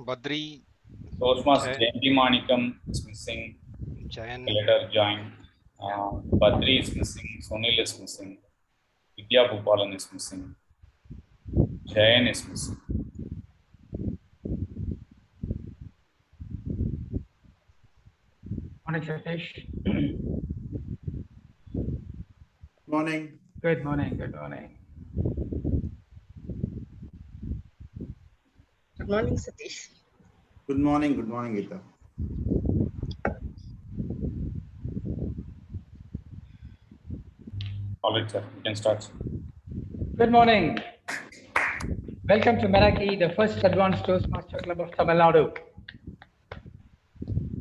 Badri, Toastmaster Jay, Jayanti Manikam is missing. Jayan, Later joined. yeah. Badri is missing. Sunil is missing. Vidya Bhupalan is missing. Jayan is missing. Morning, Satish. Morning. Good morning. Good morning. Good morning, Satish. Good morning. Good morning, Gita. All right, sir. You can start. Good morning. Welcome to Meraki, the first advanced Toastmaster Club of Tamil Nadu.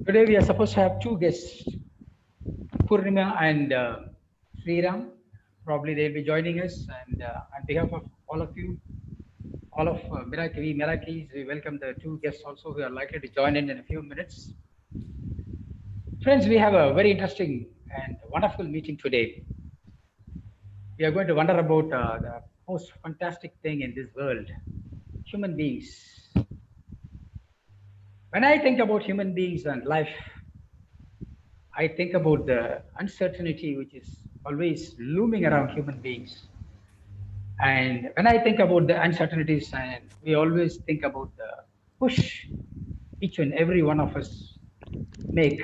Today we are supposed to have two guests, Purnima and Sriram. Probably they'll be joining us. And on behalf of all of you, all of Merakis, we welcome the two guests also who are likely to join in a few minutes. Friends, we have a very interesting and wonderful meeting today. We are going to wonder about the most fantastic thing in this world, human beings. When I think about human beings and life, I think about the uncertainty which is always looming around human beings. And when I think about the uncertainties, and we always think about the push each and every one of us make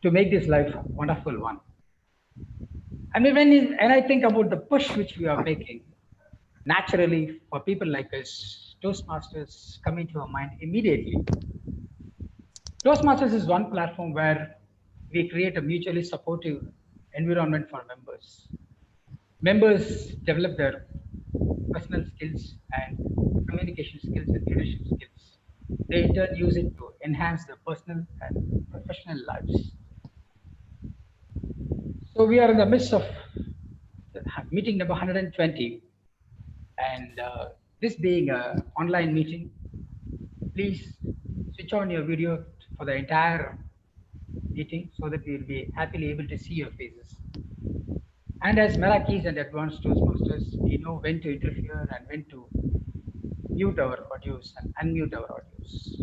to make this life a wonderful one. I mean, when I think about the push which we are making, naturally, for people like us, Toastmasters come into our mind immediately. Toastmasters is one platform where we create a mutually supportive environment for members. Members develop their personal skills and communication skills and leadership skills. They in turn use it to enhance their personal and professional lives. So we are in the midst of meeting number 120, and this being an online meeting, please switch on your video for the entire meeting so that we will be happily able to see your faces. And as Merakis and advanced Toastmasters, we know when to interfere and when to mute our audios and unmute our audios.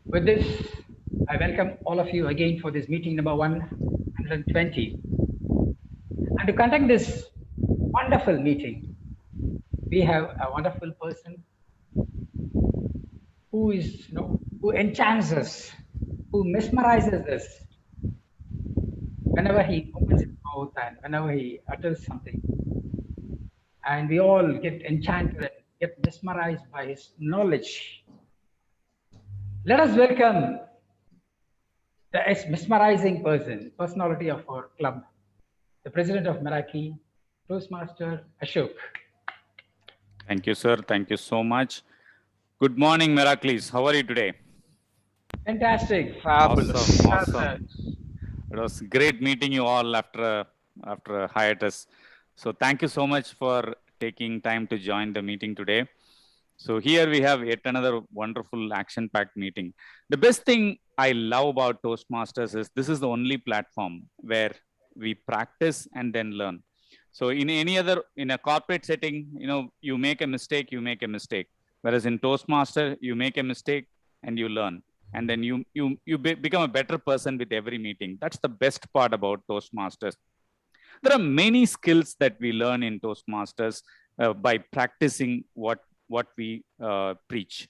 With this, I welcome all of you again for this meeting number 120. And to conduct this wonderful meeting, we have a wonderful person who is, who enchants us, who mesmerizes us whenever he opens his mouth and whenever he utters something. And we all get enchanted and get mesmerized by his knowledge. Let us welcome the mesmerizing personality of our club, the president of Meraki, Toastmaster Ashok. Thank you, sir. Thank you so much. Good morning, Meraklis. How are you today? Fantastic. Fabulous. Awesome. It was great meeting you all after a hiatus. So thank you so much for taking time to join the meeting today. So here we have yet another wonderful action-packed meeting. The best thing I love about Toastmasters is this is the only platform where we practice and then learn. So in a corporate setting, you make a mistake. Whereas in Toastmaster, you make a mistake and you learn. And then you become a better person with every meeting. That's the best part about Toastmasters. There are many skills that we learn in Toastmasters by practicing what we preach.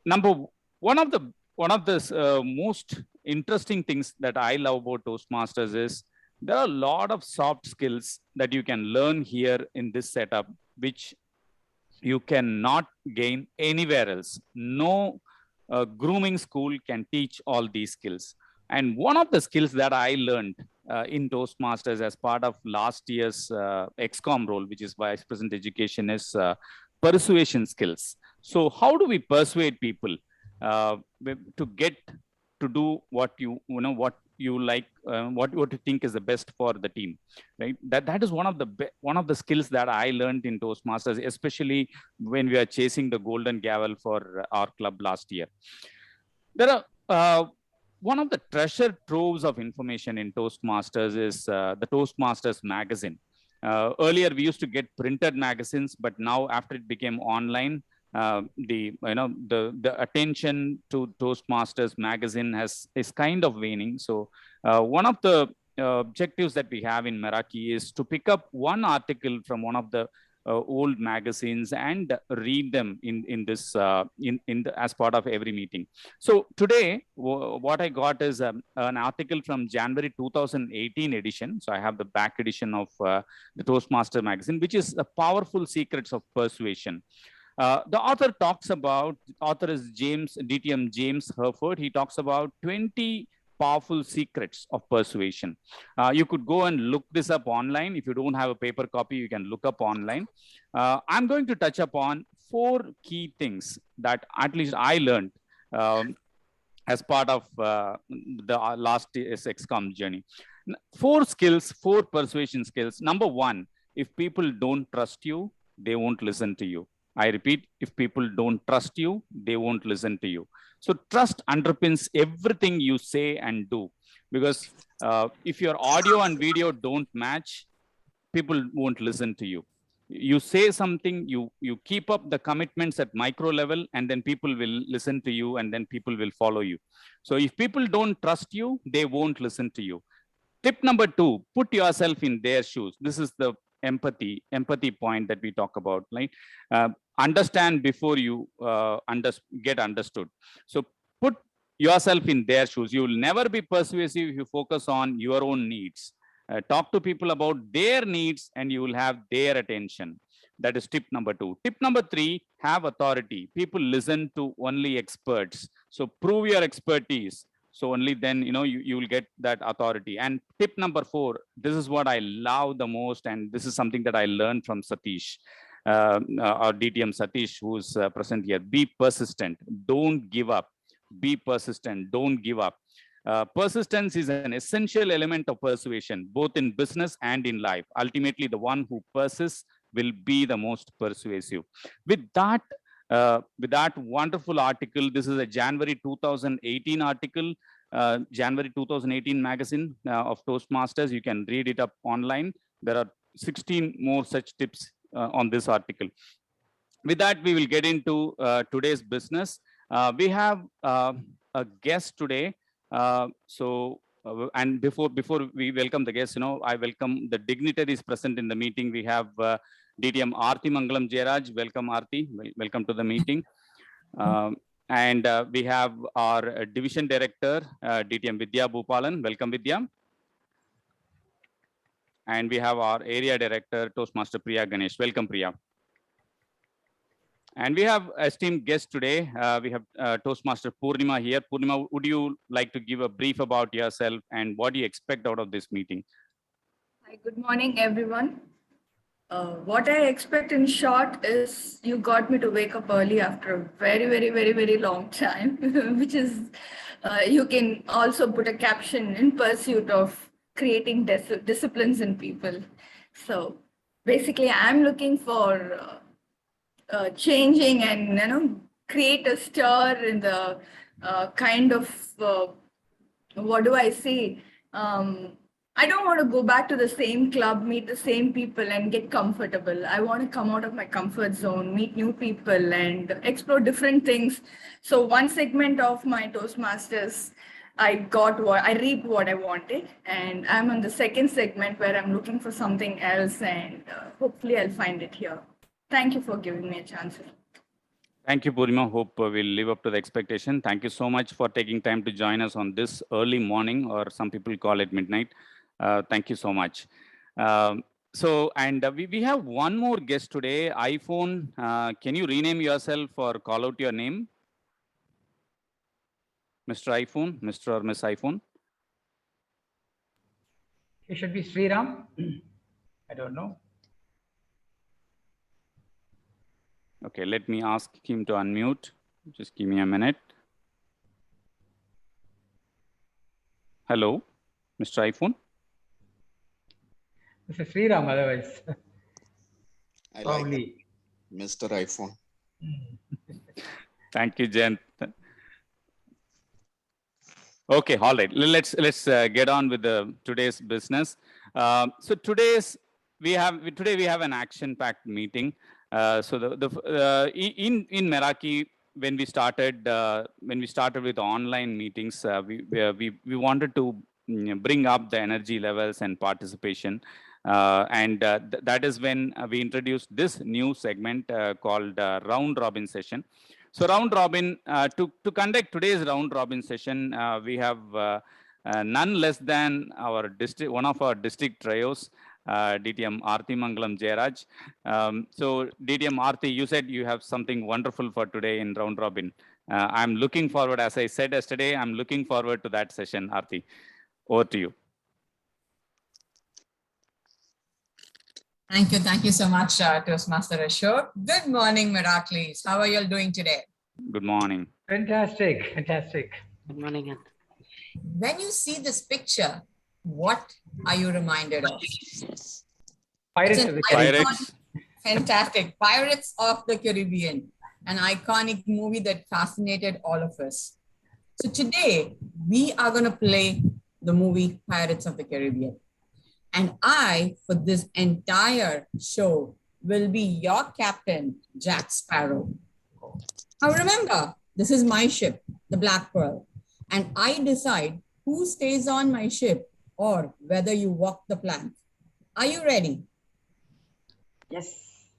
One of the most interesting things that I love about Toastmasters is there are a lot of soft skills that you can learn here in this setup, which you cannot gain anywhere else. No grooming school can teach all these skills. And one of the skills that I learned in Toastmasters as part of last year's XCOM role, which is Vice President Education, is persuasion skills. So how do we persuade people to get to do what you like, what you think is the best for the team, right? That is one of the skills that I learned in Toastmasters, especially when we are chasing the golden gavel for our club last year. There are one of the treasure troves of information in Toastmasters is the Toastmasters magazine. Earlier we used to get printed magazines, but now after it became online, the attention to Toastmasters magazine is kind of waning. So one of the objectives that we have in Meraki is to pick up one article from one of the old magazines and read them as part of every meeting. So today, what I got is an article from January 2018 edition. So I have the back edition of the Toastmaster magazine, which is the powerful secrets of persuasion. The author is DTM James Herford. He talks about 20 powerful secrets of persuasion. You could go and look this up online. If you don't have a paper copy, you can look up online. I'm going to touch upon 4 key things that at least I learned as part of the last XCOM journey. 4 persuasion skills. Number 1, if people don't trust you, they won't listen to you. I repeat, if people don't trust you, they won't listen to you. So trust underpins everything you say and do, because if your audio and video don't match, people won't listen to you. You say something, you keep up the commitments at micro level, and then people will listen to you, and then people will follow you. So if people don't trust you, they won't listen to you. Tip number 2, put yourself in their shoes. This is the empathy point that we talk about, right? Understand before you get understood. So put yourself in their shoes. You will never be persuasive if you focus on your own needs. Talk to people about their needs and you will have their attention. That is tip number 2. Tip number 3, have authority. People listen to only experts. So prove your expertise. So only then, you will get that authority. And tip number 4, this is what I love the most. And this is something that I learned from Satish, our DTM Satish, who's present here. Be persistent. Don't give up. Be persistent. Don't give up. Persistence is an essential element of persuasion, both in business and in life. Ultimately, the one who persists will be the most persuasive. With that wonderful article, this is a January 2018 article, January 2018 magazine of Toastmasters. You can read it up online. There are 16 more such tips on this article. With that, we will get into today's business. We have a guest today. And before we welcome the guests, I welcome the dignitaries present in the meeting. We have DTM Aarti Mangalam Jayaraj. Welcome, Aarti. Welcome to the meeting. And we have our division director, DTM Vidya Bhupalan. Welcome, Vidya. And we have our area director, Toastmaster Priya Ganesh. Welcome, Priya. And we have esteemed guests today. We have Toastmaster Purnima here. Purnima, would you like to give a brief about yourself and what do you expect out of this meeting? Hi, good morning, everyone. What I expect in short is you got me to wake up early after a very, very, very, very long time, which is, you can also put a caption, in pursuit of creating disciplines in people. So basically, I'm looking for changing and create a stir in the kind of what do I say? I don't want to go back to the same club, meet the same people and get comfortable. I want to come out of my comfort zone, meet new people and explore different things. So one segment of my Toastmasters, I reaped what I wanted, and I'm on the second segment where I'm looking for something else, and hopefully I'll find it here. Thank you for giving me a chance. Thank you, Purnima. Hope we'll live up to the expectation. Thank you so much for taking time to join us on this early morning, or some people call it midnight. Thank you so much. We have one more guest today, iPhone. Can you rename yourself or call out your name? Mr. iPhone, Mr. or Miss iPhone? It should be Sriram. I don't know. Okay, let me ask him to unmute. Just give me a minute. Hello, Mr. iPhone. Mr. Sriram, otherwise. I Probably. like it. Mr. iPhone. Thank you, Jen. Okay, all right. Let's get on with today's business. So today we have an action-packed meeting. So in Meraki, when we started with online meetings, we wanted to bring up the energy levels and participation, and that is when we introduced this new segment called round robin session. So round robin, to conduct today's round robin session, we have none less than one of our district trios, DTM Aarti Mangalam Jayaraj. So DTM Aarti, you said you have something wonderful for today in round robin. I'm looking forward, as I said yesterday, I'm looking forward to that session. Aarti, over to you. Thank you so much, Toastmaster Ashok. Good morning, Miraculous. How are you all doing today? Good morning. Fantastic, fantastic. Good morning. When you see this picture, what are you reminded of? Pirates It's of an the Caribbean. Pirates. Fantastic. Pirates of the Caribbean, an iconic movie that fascinated all of us. So today, we are going to play the movie Pirates of the Caribbean. And I, for this entire show, will be your captain, Jack Sparrow. Now remember, this is my ship, the Black Pearl, and I decide who stays on my ship or whether you walk the plank. Are you ready? Yes.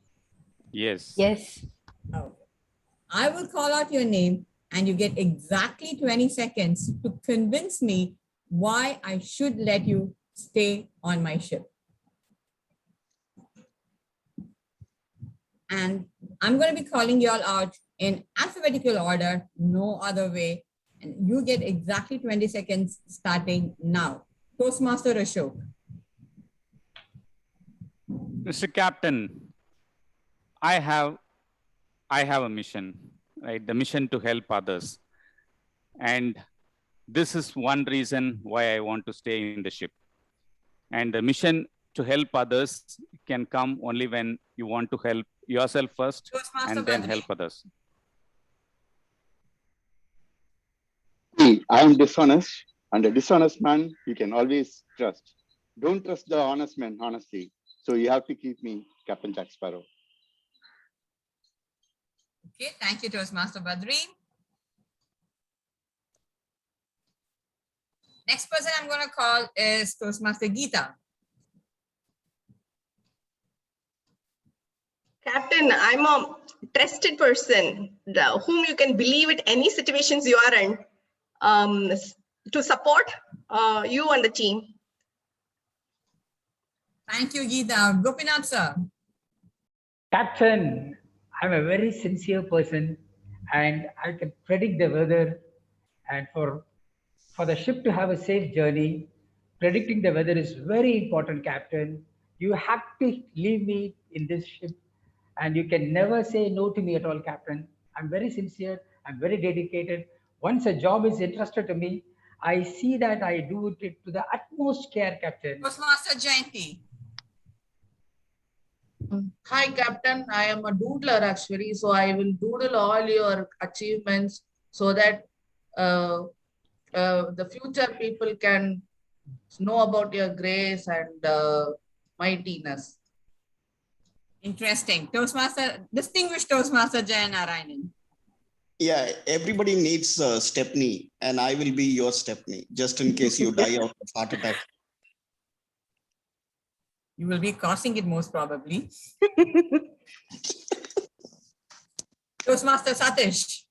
Yes. Yes. Okay. I will call out your name and you get exactly 20 seconds to convince me why I should let you stay on my ship. And I'm going to be calling you all out in alphabetical order, no other way. And you get exactly 20 seconds starting now. Toastmaster Ashok. Mr. Captain, I have a mission, right? The mission to help others. And this is one reason why I want to stay in the ship. And the mission to help others can come only when you want to help yourself first Toastmaster and then Badri. help others. See, I am dishonest, and a dishonest man you can always trust. Don't trust the honest man, honestly. So you have to keep me Captain Jack Sparrow. Okay, thank you, Toastmaster Badri. Next person I'm going to call is Toastmaster Geeta. Captain, I'm a trusted person whom you can believe at any situations you are in to support you and the team. Thank you, Geeta. Gopinath, sir. Captain, I'm a very sincere person and I can predict the weather. And for the ship to have a safe journey, predicting the weather is very important, Captain. You have to leave me in this ship and you can never say no to me at all, Captain. I'm very sincere, I'm very dedicated. Once a job is entrusted to me, I see that I do it to the utmost care, Captain. Toastmaster Jayanti. Hi, Captain. I am a doodler actually, so I will doodle all your achievements so that the future people can know about your grace and mightiness. Interesting. Distinguished Toastmaster Jayanarayanan. Yeah, everybody needs a Stepney, and I will be your Stepney, just in case you die of a heart attack. You will be causing it most probably. Toastmaster Satish.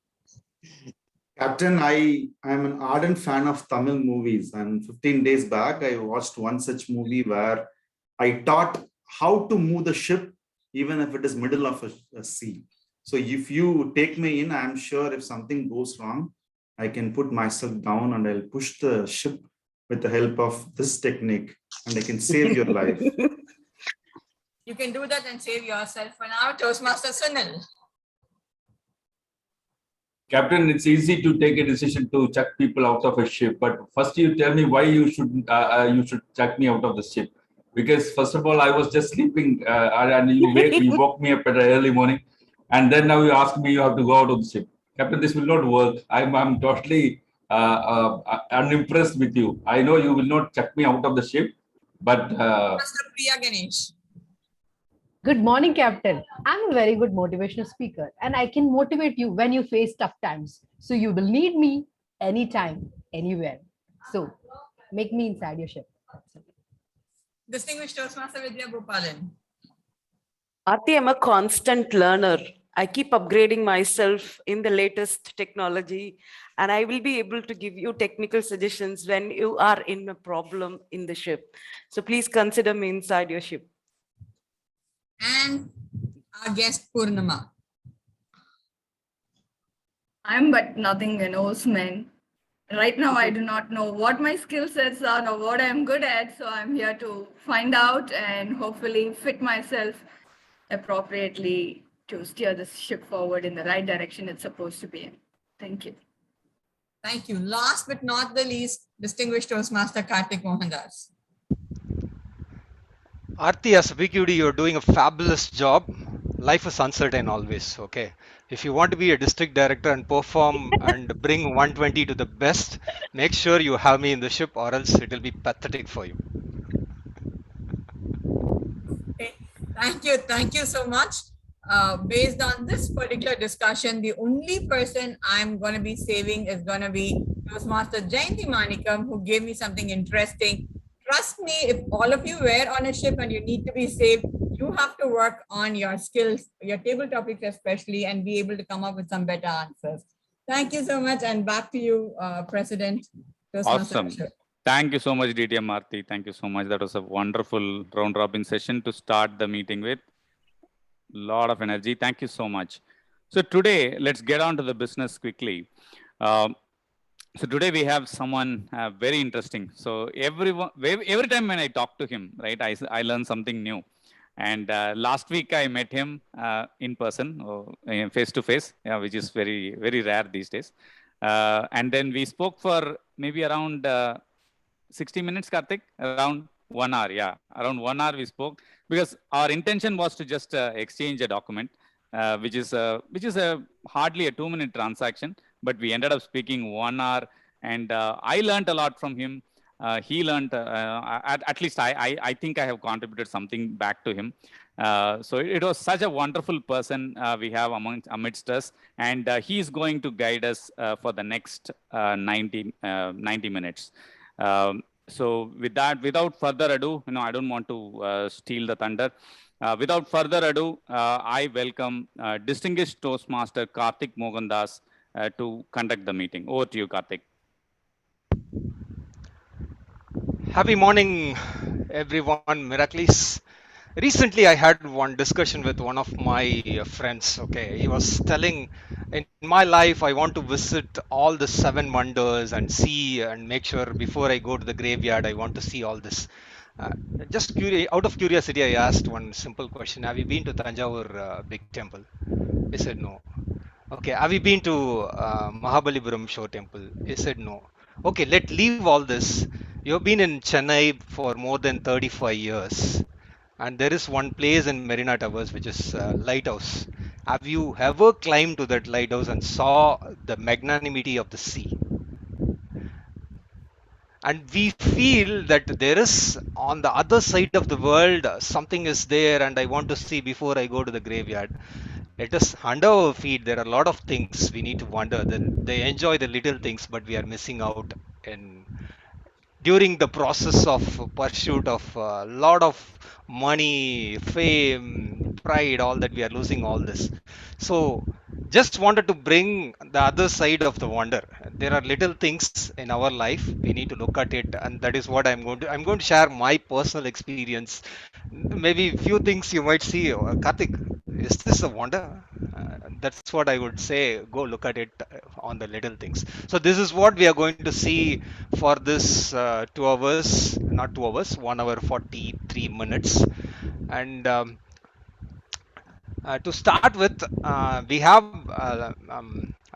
Captain, I am an ardent fan of Tamil movies, and 15 days back, I watched one such movie where I taught how to move the ship, even if it is middle of a sea. So if you take me in, I'm sure if something goes wrong, I can put myself down and I'll push the ship with the help of this technique, and I can save your life. You can do that and save yourself for now. Toastmaster Sunil. Captain, it's easy to take a decision to chuck people out of a ship, but first you tell me why you should chuck me out of the ship. Because first of all, I was just sleeping and you woke me up at an early morning, and then now you ask me you have to go out of the ship. Captain, this will not work. I'm totally unimpressed with you. I know you will not chuck me out of the ship, but Master Priya Ganesh. Good morning, Captain. I'm a very good motivational speaker and I can motivate you when you face tough times. So you will need me anytime, anywhere. So make me inside your ship. That's it. Distinguished Toastmaster Vidya Gopalan. Aarti, I'm a constant learner. I keep upgrading myself in the latest technology, and I will be able to give you technical suggestions when you are in a problem in the ship. So please consider me inside your ship. And our guest Purnama. I'm but nothing an horseman. Right now, I do not know what my skill sets are or what I'm good at. So I'm here to find out and hopefully fit myself appropriately to steer the ship forward in the right direction it's supposed to be in. Thank you. Thank you. Last but not the least, Distinguished Toastmaster Karthik Mohandas. Aarti, as a BQD, you're doing a fabulous job. Life is uncertain always, okay? If you want to be a district director and perform and bring 120 to the best, make sure you have me in the ship or else it will be pathetic for you. Okay. Thank you so much. Based on this particular discussion, the only person I'm going to be saving is going to be Toastmaster Jayanti Manikam, who gave me something interesting. Trust me, if all of you were on a ship and you need to be saved, you have to work on your skills, your table topics especially, and be able to come up with some better answers. Thank you so much, and back to you, President. Toastmaster Awesome. Ashok. Thank you so much, DTM Aarti. Thank you so much. That was a wonderful round robin session to start the meeting with. Lot of energy. Thank you so much. So today, let's get on to the business quickly. So today we have someone very interesting. So every time when I talk to him, right, I learn something new. And last week I met him in person, face to face, which is very, very rare these days. And then we spoke for maybe around 60 minutes, Karthik, around 1 hour. Yeah, around 1 hour we spoke because our intention was to just exchange a document, which is a hardly a 2-minute transaction, but we ended up speaking 1 hour, and I learned a lot from him. He learned, at least I think I have contributed something back to him. So it was such a wonderful person we have amidst us, and he is going to guide us for the next 90 minutes. So with that, without further ado, I don't want to steal the thunder. Without further ado, I welcome distinguished Toastmaster Karthik Mohandas to conduct the meeting. Over to you, Karthik. Happy morning, everyone, Miracles. Recently, I had one discussion with one of my friends. Okay, he was telling, in my life, I want to visit all the 7 wonders and see and make sure before I go to the graveyard, I want to see all this. Just out of curiosity, I asked one simple question: have you been to Tanjavur big temple? He said no. Okay, have you been to Mahabalipuram Shore Temple? He said no. Okay, let leave all this. You've been in Chennai for more than 35 years, and there is one place in Marina Towers which is lighthouse. Have you ever climbed to that lighthouse and saw the magnanimity of the sea? And we feel that there is on the other side of the world something is there, and I want to see before I go to the graveyard. It is under our feet. There are a lot of things we need to wonder. They enjoy the little things, but we are missing out in during the process of pursuit of a lot of money, fame, pride, all that. We are losing all this. So just wanted to bring the other side of the wonder. There are little things in our life. We need to look at it, and that is what I'm going to share my personal experience. Maybe few things you might see. Karthik, is this a wonder? That's what I would say. Go look at it on the little things. So this is what we are going to see for this 2 hours, not 2 hours, 1 hour 43 minutes. And to start with, we have a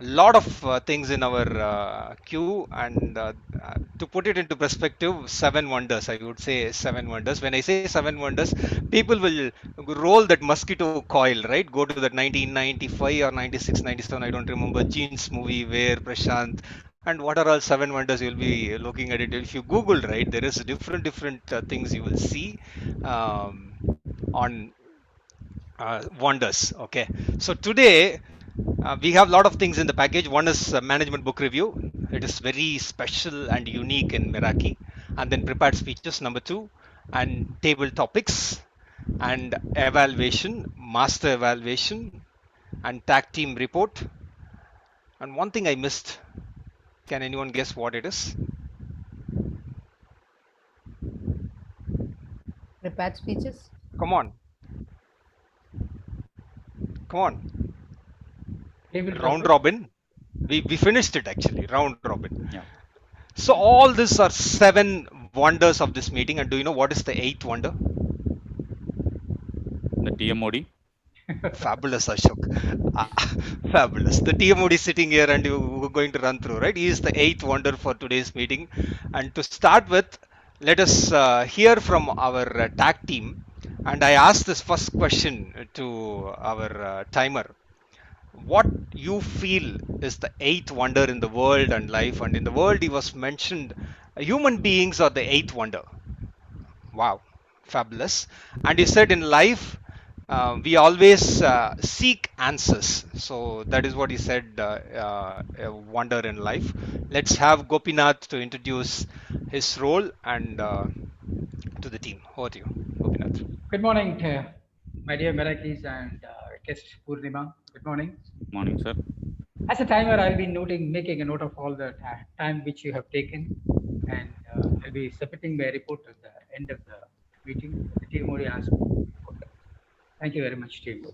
lot of things in our queue, and to put it into perspective, 7 wonders. I would say 7 wonders. When I say 7 wonders, people will roll that mosquito coil, right? Go to that 1995 or 96, 97. I don't remember Jeans movie where Prashant. And what are all 7 wonders? You'll be looking at it. If you Google, right, there is different things you will see on wonders. Okay, so today we have a lot of things in the package. One is management book review. It is very special and unique in Meraki. And then prepared speeches, number two, and table topics, and evaluation, master evaluation, and tag team report. And one thing I missed. Can anyone guess what it is? Prepared speeches. Come on, come on. Table Round topic. robin. We finished it actually. Round robin. Yeah. So all these are seven wonders of this meeting. And do you know what is the eighth wonder? The TMOD. Fabulous, Ashok. Fabulous. The TMOD is sitting here and you're going to run through, right? He is the eighth wonder for today's meeting. And to start with, let us hear from our tag team. And I asked this first question to our timer. What you feel is the eighth wonder in the world and life? And in the world, he was mentioned, human beings are the eighth wonder. Wow, fabulous. And he said in life, we always seek answers. So that is what he said, a wonder in life. Let's have Gopinath to introduce his role and to the team. Over to you, Gopinath. Good morning, my dear Merakis and guest Purnima. Good morning. Morning, sir. As a timer, I'll be making a note of all the time which you have taken, and I'll be submitting my report at the end of the meeting. The team already asked me. Thank you very much, team.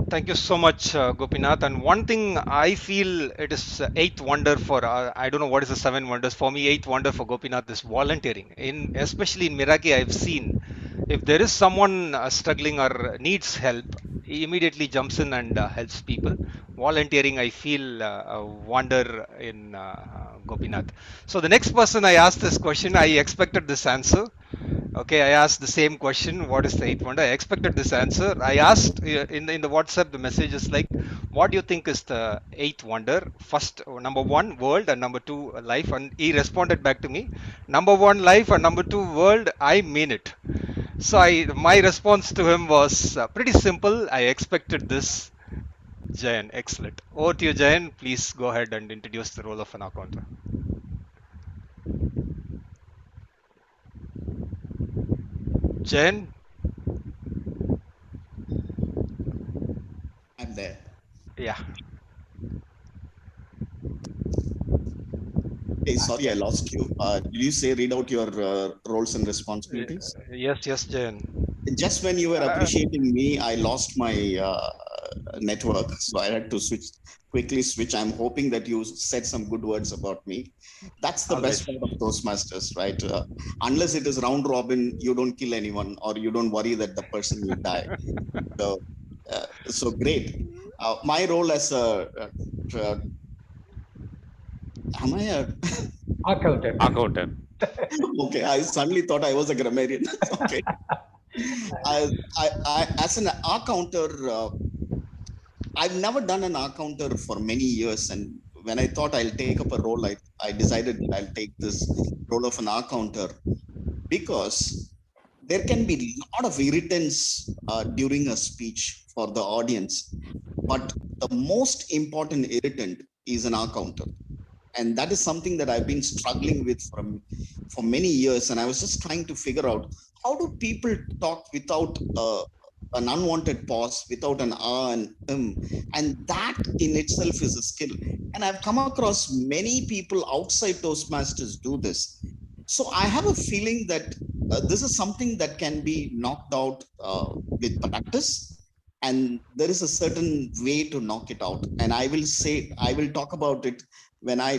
Thank you so much, Gopinath. And one thing I feel it is eighth wonder for I don't know what is the seven wonders for me. Eighth wonder for Gopinath is volunteering. In especially in Meraki, I've seen if there is someone struggling or needs help, he immediately jumps in and helps people. Volunteering, I feel a wonder in Gopinath. So the next person I asked this question, I expected this answer. Okay, I asked the same question. What is the eighth wonder? I expected this answer. I asked in the WhatsApp, the message is like, what do you think is the eighth wonder? First, number one, world, and number two, life. And he responded back to me, number one, life, and number two, world. I mean it. So my response to him was pretty simple. I expected this. Jayan, excellent. Over to you, Jayan. Please go ahead and introduce the role of an accountant. Jayan, I'm there. yeah. Hey, sorry, I lost you. Did you say read out your roles and responsibilities? Yes, Jayan. Just when you were appreciating me, I lost my network, so I had to quickly switch. I'm hoping that you said some good words about me. That's the best part of Toastmasters, right? Unless it is round robin, you don't kill anyone or you don't worry that the person will die. So great. My role as a am I a Accountant. okay, I suddenly thought I was a grammarian. Okay. As an accountant, I've never done an accountant for many years. And when I thought I'll take up a role, I decided I'll take this role of an accountant because there can be a lot of irritants during a speech for the audience. But the most important irritant is an accountant. And that is something that I've been struggling with for many years. And I was just trying to figure out, how do people talk without an unwanted pause, without an and that in itself is a skill. And I've come across many people outside Toastmasters do this. So I have a feeling that this is something that can be knocked out with practice. And there is a certain way to knock it out. And I will talk about it when I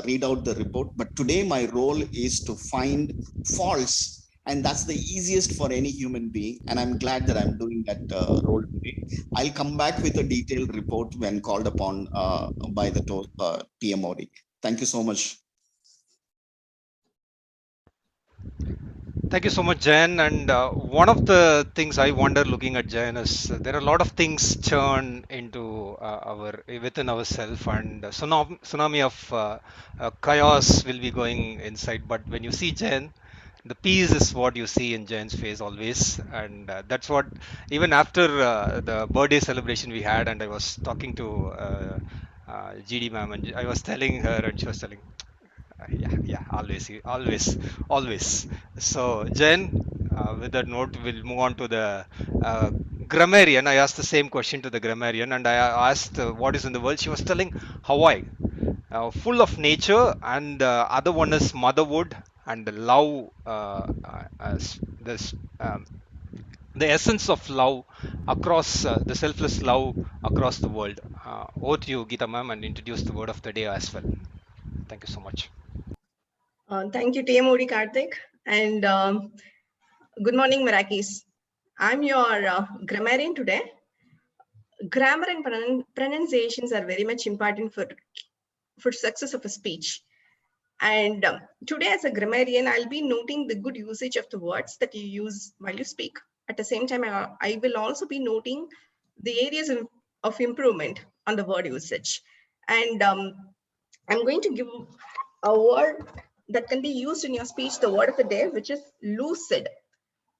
read out the report. But today my role is to find faults, and that's the easiest for any human being. And I'm glad that I'm doing that role today. I'll come back with a detailed report when called upon by the TMOD. Thank you so much. Thank you so much, Jayan. And one of the things I wonder looking at Jayan is there are a lot of things churn into within ourselves, and tsunami of chaos will be going inside. But when you see Jayan, The peace is what you see in Jayan's face always, and that's what even after the birthday celebration we had, and I was talking to GD ma'am, and I was telling her, and she was telling, yeah, always, always. So Jayan, with that note, we'll move on to the grammarian. I asked the same question to the grammarian, and I asked what is in the world. She was telling Hawaii, full of nature, and other one is motherwood and love, this the essence of love across the selfless love across the world. Over to you, Geeta ma'am, and introduce the word of the day as well. Thank you so much. Thank you, TMOD Karthik. And good morning, Merakis. I'm your grammarian today. Grammar and pronunciations are very much important for success of a speech. And today as a grammarian, I'll be noting the good usage of the words that you use while you speak. At the same time, I will also be noting the areas of improvement on the word usage. And I'm going to give a word that can be used in your speech, the word of the day, which is lucid.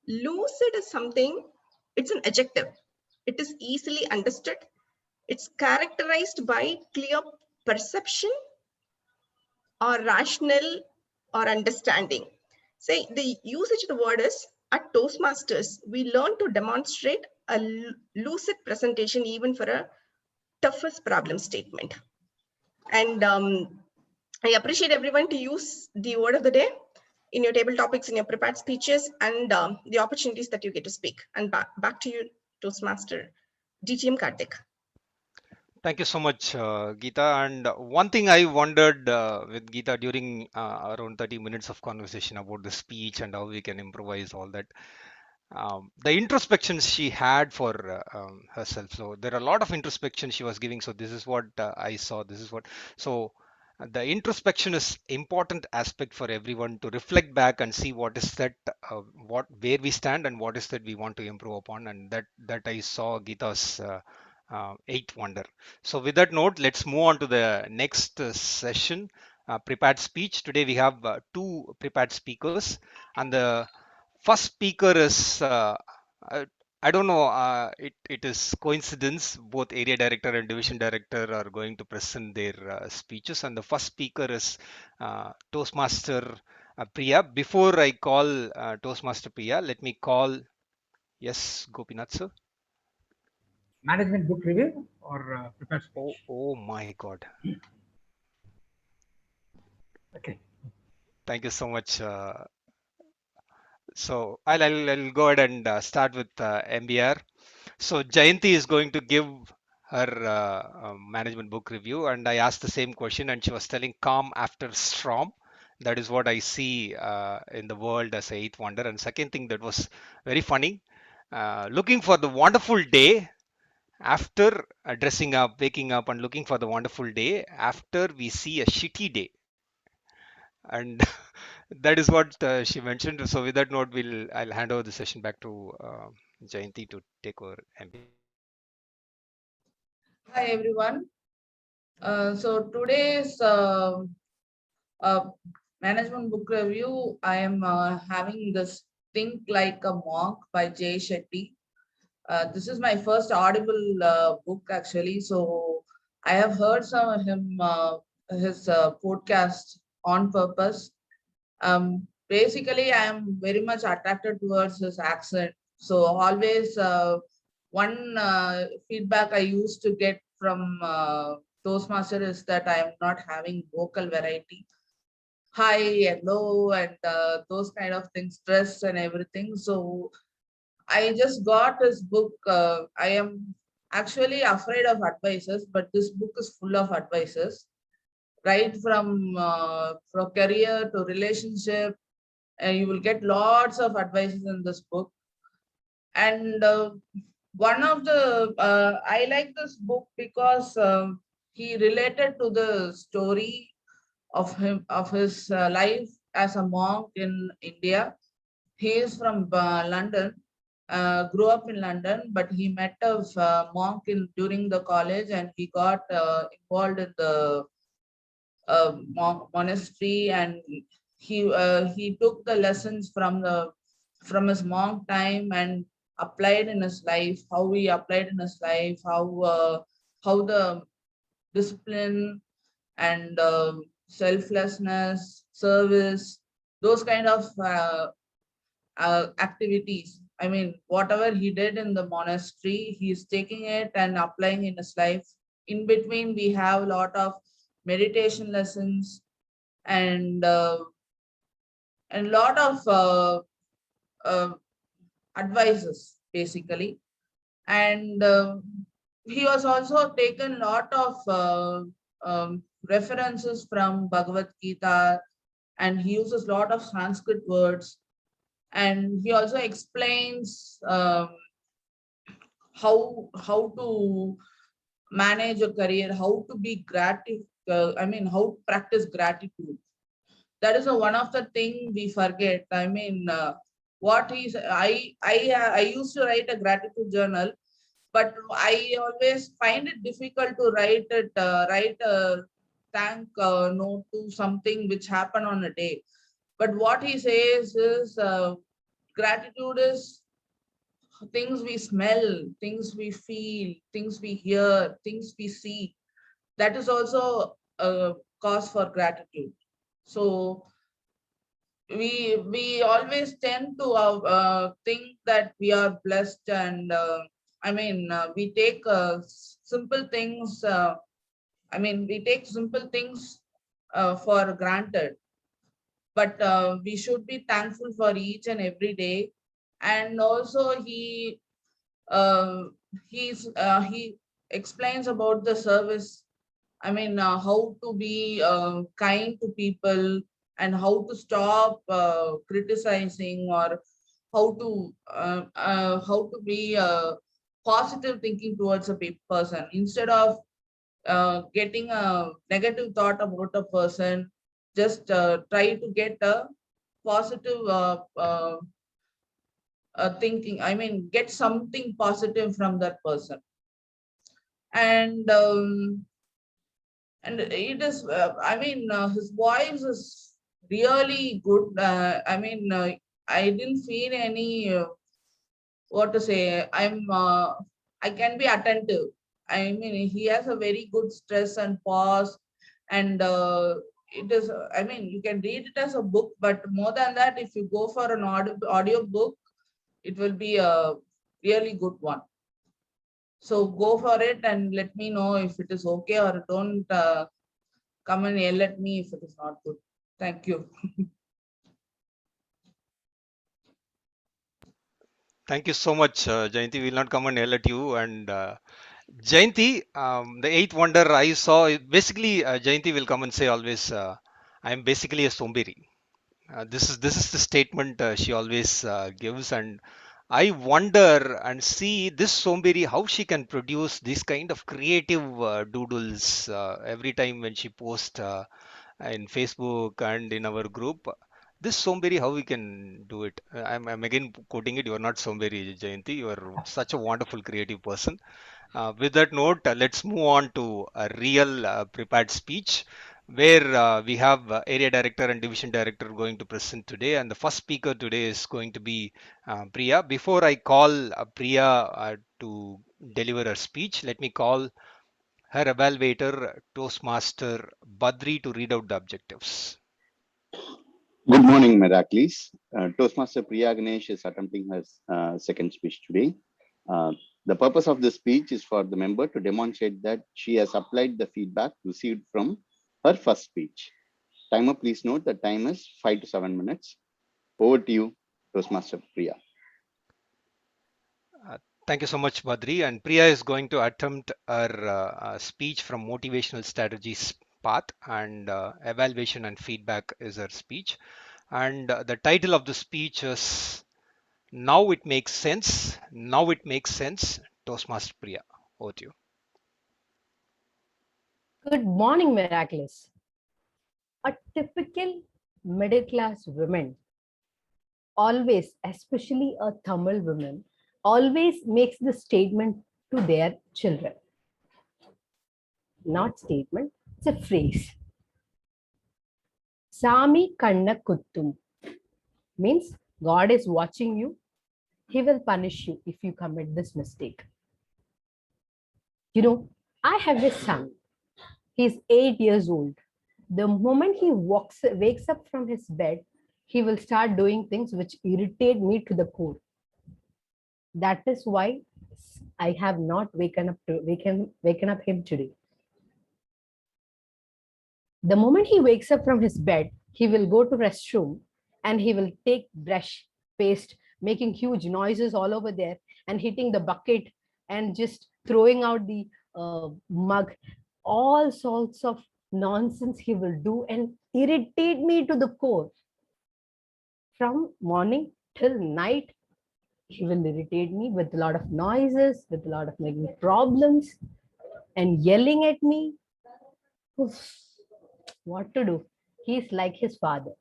Lucid is something, it's an adjective. It is easily understood. It's characterized by clear perception or rational or understanding. Say the usage of the word is at Toastmasters, we learn to demonstrate a lucid presentation even for a toughest problem statement. And I appreciate everyone to use the word of the day in your table topics, in your prepared speeches, and the opportunities that you get to speak. And back to you, Toastmaster DTM Karthik. Thank you so much, Geeta. And one thing I wondered with Geeta during around 30 minutes of conversation about the speech and how we can improvise all that. The introspections she had for herself. So there are a lot of introspection she was giving. So this is what I saw. This is what. So the introspection is important aspect for everyone to reflect back and see what is that, where we stand and what is that we want to improve upon. And that I saw Geeta's eighth wonder. So with that note, let's move on to the next session. Prepared speech. Today we have two prepared speakers, and the first speaker is I don't know. It is coincidence. Both area director and division director are going to present their speeches, and the first speaker is Toastmaster Priya. Before I call Toastmaster Priya, let me call, yes, Gopinath sir. Management book review or prepared speech? Oh my God. Okay. Thank you so much. So I'll go ahead and start with MBR. So Jayanti is going to give her management book review, and I asked the same question, and she was telling calm after storm. That is what I see in the world as a eighth wonder. And second thing that was very funny, looking for the wonderful day after dressing up, waking up, and looking for the wonderful day after we see a shitty day. And that is what she mentioned. So with that note, I'll hand over the session back to Jayanti to take over MBR. Hi, everyone. So today's uh, management book review, I am having this Think Like a Monk by Jay Shetty. This is my first audible book actually. So I have heard some of his podcast on purpose. Basically, I am very much attracted towards his accent. So always one feedback I used to get from Toastmaster is that I am not having vocal variety, high and low, and those kind of things, stress and everything. So I just got this book. I am actually afraid of advices, but this book is full of advices, right from career to relationship. You will get lots of advices in this book. And one of the I like this book because he related to the story of his life as a monk in India. He is from London, grew up in London, but he met a monk during the college, and he got involved in the monastery, and he took the lessons from his monk time and applied in his life. How he applied in his life, how the discipline and selflessness, service, those kind of activities. I mean, whatever he did in the monastery, he's taking it and applying in his life. In between, we have a lot of meditation lessons and a lot of advices, basically. And he was also taken a lot of references from Bhagavad Gita, and he uses a lot of Sanskrit words. And he also explains how to manage a career, how to be how to practice gratitude. That is one of the thing we forget. I mean, what is I used to write a gratitude journal, but I always find it difficult to write a thank note to something which happened on a day. But what he says is gratitude is things we smell, things we feel, things we hear, things we see. That is also a cause for gratitude. So we always tend to think that we are blessed, and we take simple things. We take simple things for granted, but we should be thankful for each and every day. And also he explains about the service. How to be kind to people, and how to stop criticizing, or how to be positive thinking towards a person instead of getting a negative thought about a person. Just try to get a positive thinking. Get something positive from that person. And it is his voice is really good. I didn't feel any what to say. I can be attentive. He has a very good stress and pause, and it is you can read it as a book, but more than that, if you go for an audio book, it will be a really good one. So go for it and let me know if it is okay, or don't come and yell at me if it is not good. Thank you. Thank you so much, Jayanti. We'll not come and yell at you. And Jayanti, the eighth wonder I saw, basically, Jayanti will come and say always, I'm basically a somberi. This is the statement she always gives, and I wonder and see this somberi how she can produce this kind of creative doodles every time when she posts in Facebook and in our group. This somberi, how we can do it? I'm again quoting it. You are not somberi, Jayanti. You are such a wonderful creative person. With that note, let's move on to a real prepared speech where we have area director and division director going to present today. And the first speaker today is going to be Priya. Before I call Priya to deliver her speech, let me call her evaluator, Toastmaster Badri, to read out the objectives. Good morning, Meraki. Toastmaster Priya Ganesh is attempting her second speech today. The purpose of the speech is for the member to demonstrate that she has applied the feedback received from her first speech. Timer, please note the time is 5 to 7 minutes. Over to you, Toastmaster Priya. Thank you so much, Badri. And Priya is going to attempt her speech from motivational strategies path, and evaluation and feedback is her speech. And the title of the speech is Now It Makes Sense. Now It Makes Sense. Toastmaster Priya, over to you. Good morning, Miraculous. A typical middle class woman always, especially a Tamil woman, always makes the statement to their children. Not statement, it's a phrase. Sami kanna kuttum means God is watching you. He will punish you if you commit this mistake. You know, I have a son. He's 8 years old. The moment he wakes up from his bed, he will start doing things which irritate me to the core. That is why I have not waken up him today. The moment he wakes up from his bed, he will go to restroom and he will take brush, paste, making huge noises all over there and hitting the bucket and just throwing out the mug. All sorts of nonsense he will do and irritate me to the core. From morning till night, he will irritate me with a lot of noises, with a lot of making problems and yelling at me. Oof. What to do? He's like his father.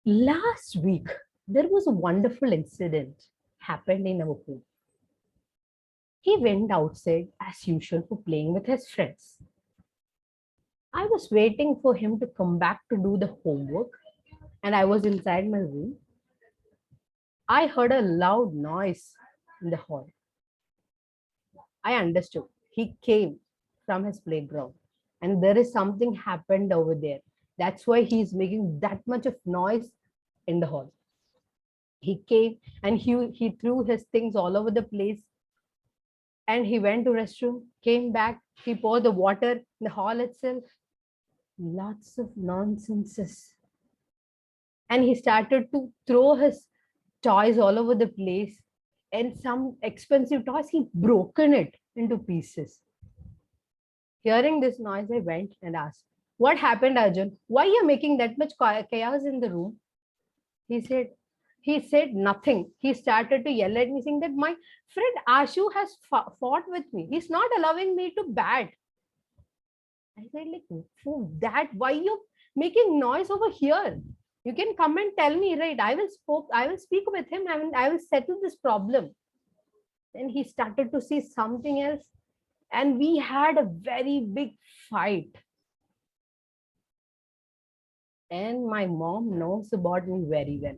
Last week, there was a wonderful incident happened in our home. He went outside as usual for playing with his friends. I was waiting for him to come back to do the homework and I was inside my room. I heard a loud noise in the hall. I understood. He came from his playground and there is something happened over there. That's why he's making that much of noise in the hall. He came and he threw his things all over the place and he went to restroom, came back, he poured the water in the hall itself. Lots of nonsenses. And he started to throw his toys all over the place and some expensive toys, he broken it into pieces. Hearing this noise, I went and asked, what happened, Arjun? Why are you making that much chaos in the room? He said nothing. He started to yell at me saying that my friend Ashu has fought with me. He's not allowing me to bat. I said like, for that, why you making noise over here? You can come and tell me, right? I will speak with him and I will settle this problem. Then he started to see something else and we had a very big fight. And my mom knows about me very well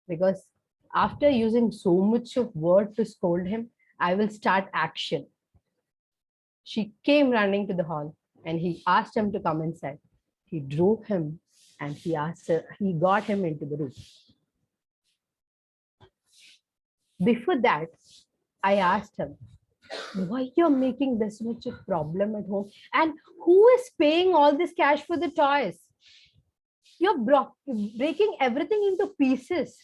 because after using so much of word to scold him, I will start action. She came running to the hall and he asked him to come inside. He drove him and he got him into the room. Before that, I asked him, why you're making this much of problem at home? And who is paying all this cash for the toys? You're breaking everything into pieces.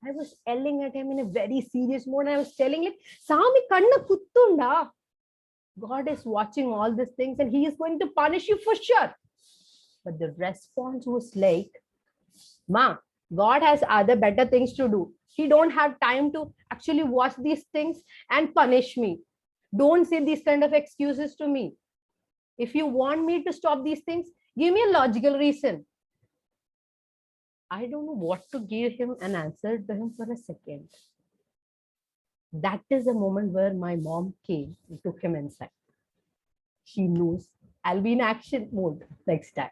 I was yelling at him in a very serious mode. I was telling like, Sami kanna kuttunda. God is watching all these things and he is going to punish you for sure. But the response was like, Ma, God has other better things to do. He don't have time to actually watch these things and punish me. Don't say these kind of excuses to me. If you want me to stop these things, give me a logical reason. I don't know what to give him an answer to him for a second. That is the moment where my mom came and took him inside. She knows I'll be in action mode next time.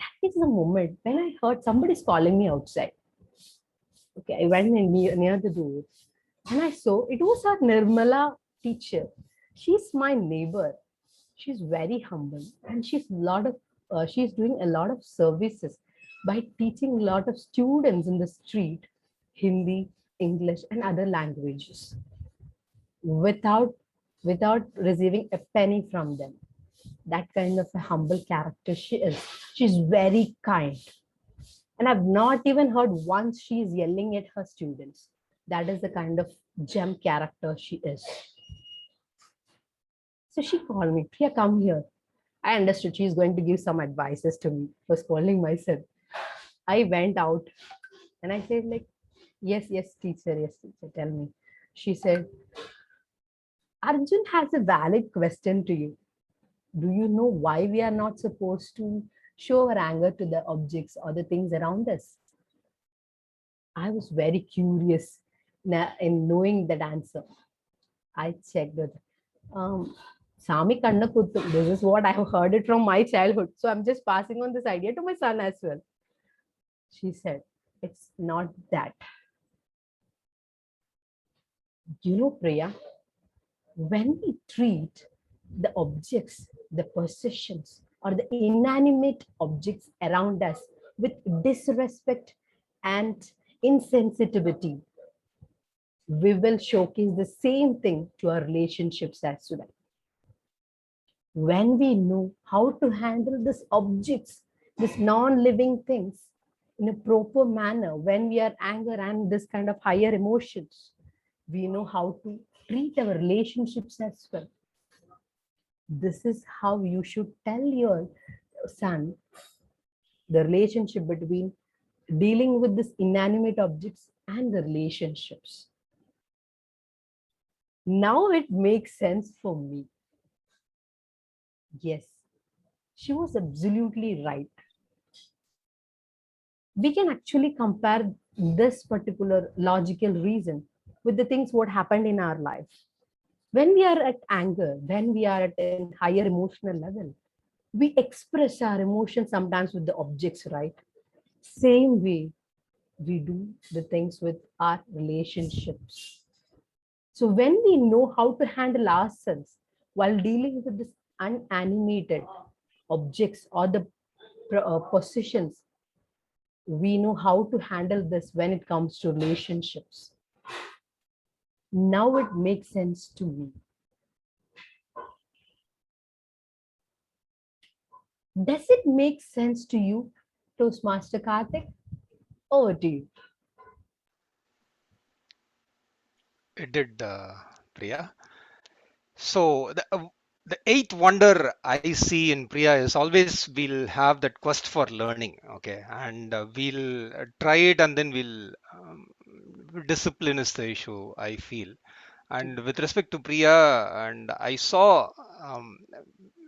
That is the moment when I heard somebody's calling me outside. Okay, I went near the door and I saw it was our Nirmala teacher. She's my neighbor. She's very humble and she's doing a lot of services by teaching a lot of students in the street Hindi, English and other languages without receiving a penny from them. That kind of a humble character she is. She's very kind. And I've not even heard once she's yelling at her students. That is the kind of gem character she is. So she called me, Priya, come here. I understood she's going to give some advices to me for scolding myself. I went out and I said like, yes, teacher, tell me. She said, Arjun has a valid question to you. Do you know why we are not supposed to show our anger to the objects or the things around us? I was very curious in knowing that answer. I checked it. Sami kanna kuttum. This is what I have heard it from my childhood. So I'm just passing on this idea to my son as well. She said, it's not that. You know, Priya, when we treat the objects, the possessions, or the inanimate objects around us with disrespect and insensitivity, we will showcase the same thing to our relationships as well. When we know how to handle these objects, these non-living things in a proper manner, when we are anger and this kind of higher emotions, we know how to treat our relationships as well. This is how you should tell your son the relationship between dealing with this inanimate objects and the relationships. Now it makes sense for me. Yes, she was absolutely right. We can actually compare this particular logical reason with the things what happened in our life. When we are at anger, when we are at a higher emotional level, we express our emotions sometimes with the objects, right? Same way we do the things with our relationships. So when we know how to handle ourselves while dealing with this unanimated objects or the possessions, we know how to handle this when it comes to relationships. Now it makes sense to me. Does it make sense to you, Toastmaster Karthik? Over to you. It did, Priya. So the eighth wonder I see in Priya is always we'll have that quest for learning, okay, and we'll try it and then we'll discipline is the issue I feel. And with respect to Priya, and I saw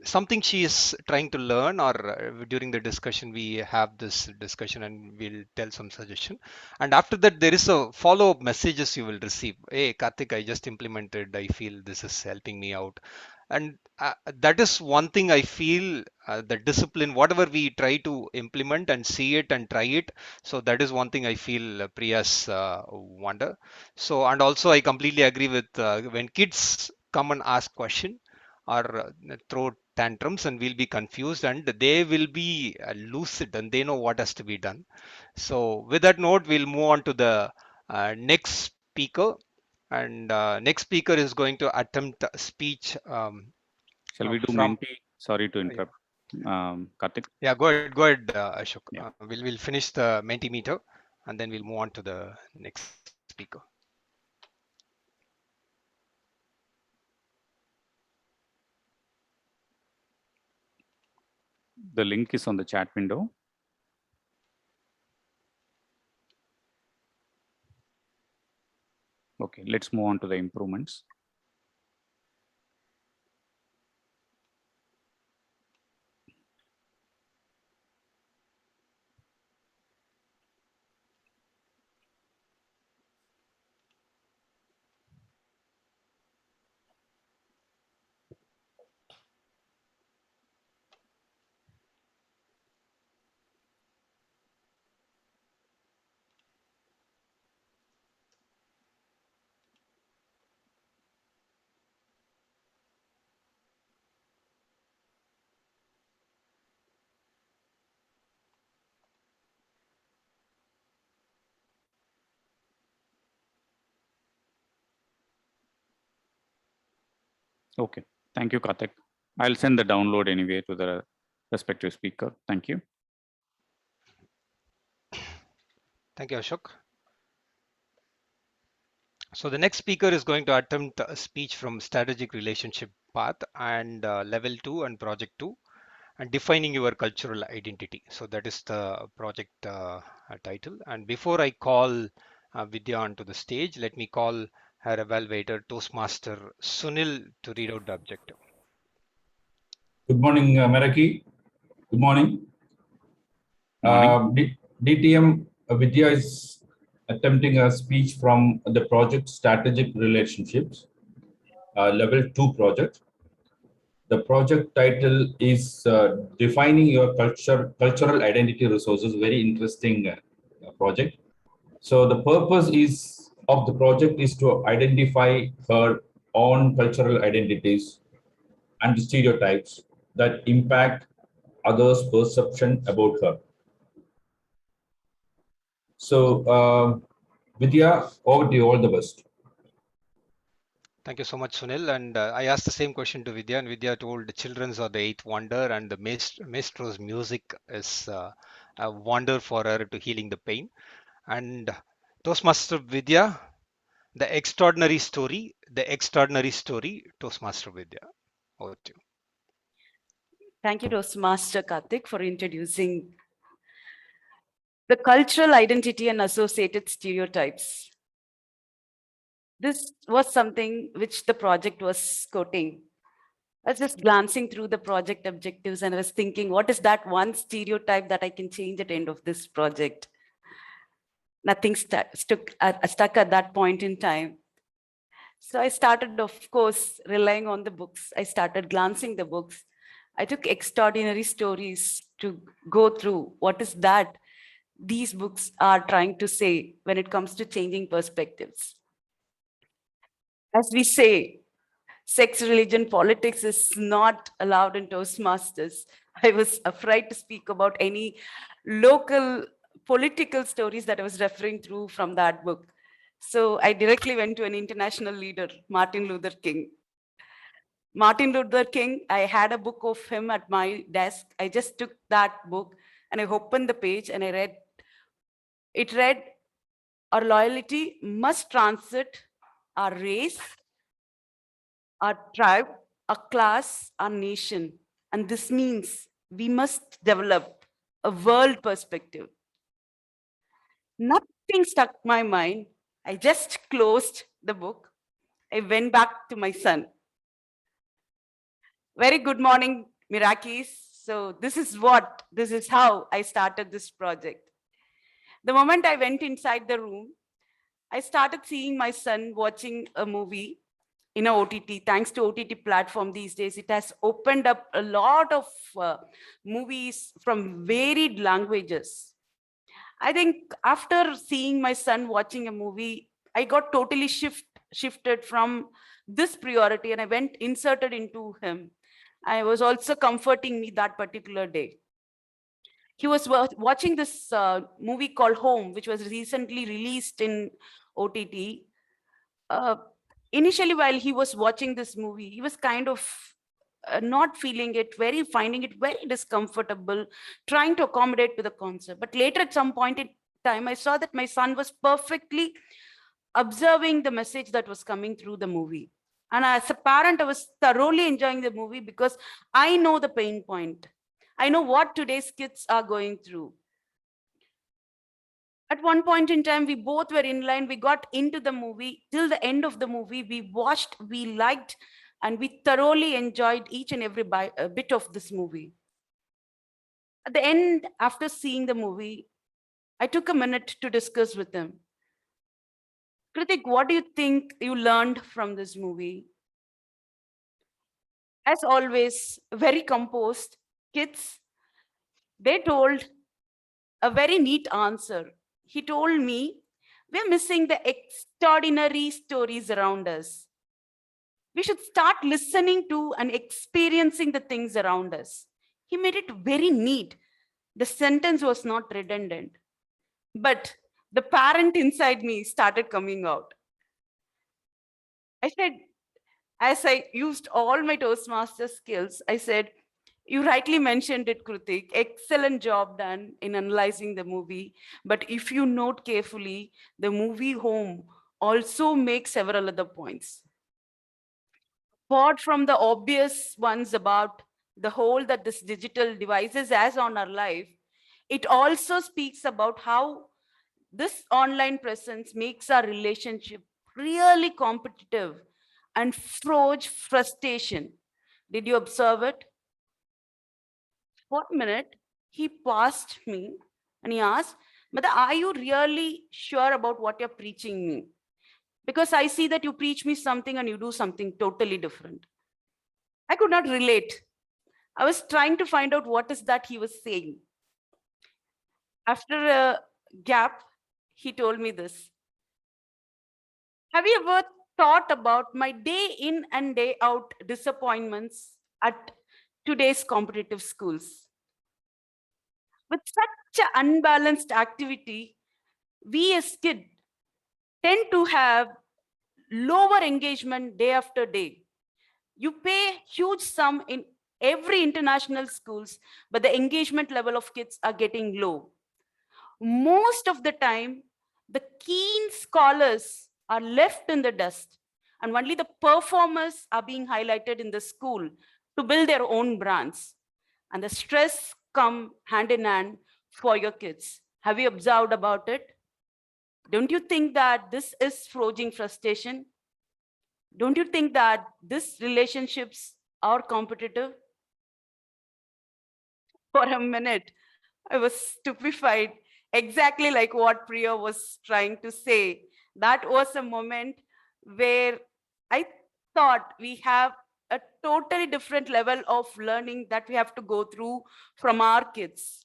something she is trying to learn, or during the discussion we have this discussion and we'll tell some suggestion, and after that there is a follow-up messages you will receive. Hey Karthik, I just implemented, I feel this is helping me out. And that is one thing I feel, the discipline, whatever we try to implement and see it and try it. So that is one thing I feel Priya's wonder. So, and also I completely agree with when kids come and ask question or throw tantrums, and we'll be confused, and they will be lucid and they know what has to be done. So with that note, we'll move on to the next speaker. And next speaker is going to attempt a speech Shall we do from. Menti? Sorry to interrupt. Karthik. Yeah, go ahead, Ashok. Yeah. We'll finish the Mentimeter, and then we'll move on to the next speaker. The link is on the chat window. Okay, let's move on to the improvements. Okay, thank you, Karthik. I'll send the download anyway to the respective speaker. Thank you. Thank you, Ashok. So the next speaker is going to attempt a speech from Strategic Relationship Path and Level 2 and Project 2, and defining your cultural identity. So that is the project title. And before I call Vidya onto the stage, let me call her evaluator, Toastmaster Sunil, to read out the objective. Good morning, Meraki. Good morning. Morning. DTM Vidya is attempting a speech from the project Strategic Relationships, Level 2 project. The project title is Defining Your Cultural Identity Resources. Very interesting project. So the purpose of the project is to identify her own cultural identities and stereotypes that impact others' perception about her. So, Vidya, over to you. All the best. Thank you so much, Sunil. And I asked the same question to Vidya, and Vidya told the children's are the eighth wonder, and the maestro's music is a wonder for her to healing the pain. And Toastmaster Vidya, the extraordinary story, Toastmaster Vidya. Over to you. Thank you, Toastmaster Karthik, for introducing the cultural identity and associated stereotypes. This was something which the project was quoting. I was just glancing through the project objectives and I was thinking, what is that one stereotype that I can change at the end of this project? Nothing stuck at that point in time. So I started, of course, relying on the books. I started glancing the books. I took extraordinary stories to go through what is that these books are trying to say when it comes to changing perspectives. As we say, sex, religion, politics is not allowed in Toastmasters. I was afraid to speak about any local political stories that I was referring through from that book. So I directly went to an international leader, Martin Luther King. Martin Luther King, I had a book of him at my desk. I just took that book and I opened the page and I read. It read, our loyalty must transit our race, our tribe, our class, our nation. And this means we must develop a world perspective. Nothing struck my mind. I just closed the book. I went back to my son. Very good morning, Mirakis. So this is how I started this project. The moment I went inside the room, I started seeing my son watching a movie in a OTT. Thanks to OTT platform these days, it has opened up a lot of movies from varied languages. I think after seeing my son watching a movie, I got totally shifted from this priority and I went inserted into him. I was also comforting me that particular day. He was watching this movie called Home, which was recently released in OTT. Initially, while he was watching this movie, he was kind of not feeling it, finding it very discomfortable, trying to accommodate to the concept. But later, at some point in time, I saw that my son was perfectly observing the message that was coming through the movie. And as a parent, I was thoroughly enjoying the movie because I know the pain point. I know what today's kids are going through. At one point in time, we both were in line. We got into the movie. Till the end of the movie, we watched, we liked, and we thoroughly enjoyed each and every bit of this movie. At the end, after seeing the movie, I took a minute to discuss with him. Kritik, what do you think you learned from this movie? As always, very composed kids, they told a very neat answer. He told me, we're missing the extraordinary stories around us. We should start listening to and experiencing the things around us. He made it very neat. The sentence was not redundant, but the parent inside me started coming out. I said, as I used all my Toastmaster skills, I said, you rightly mentioned it, Kritik. Excellent job done in analyzing the movie. But if you note carefully, the movie Home also makes several other points. Apart from the obvious ones about the hold that this digital devices has on our life, it also speaks about how this online presence makes our relationship really competitive and forge frustration. Did you observe it? For a minute, he paused me and he asked, Mother, are you really sure about what you're preaching me? Because I see that you preach me something and you do something totally different. I could not relate. I was trying to find out what is that he was saying. After a gap, he told me this. Have you ever thought about my day in and day out disappointments at today's competitive schools? With such an unbalanced activity, we as kids tend to have lower engagement day after day. You pay huge sum in every international schools, but the engagement level of kids are getting low. Most of the time, the keen scholars are left in the dust, and only the performers are being highlighted in the school to build their own brands. And the stress come hand in hand for your kids. Have you observed about it? Don't you think that this is forging frustration? Don't you think that these relationships are competitive? For a minute, I was stupefied, exactly like what Priya was trying to say. That was a moment where I thought we have a totally different level of learning that we have to go through from our kids.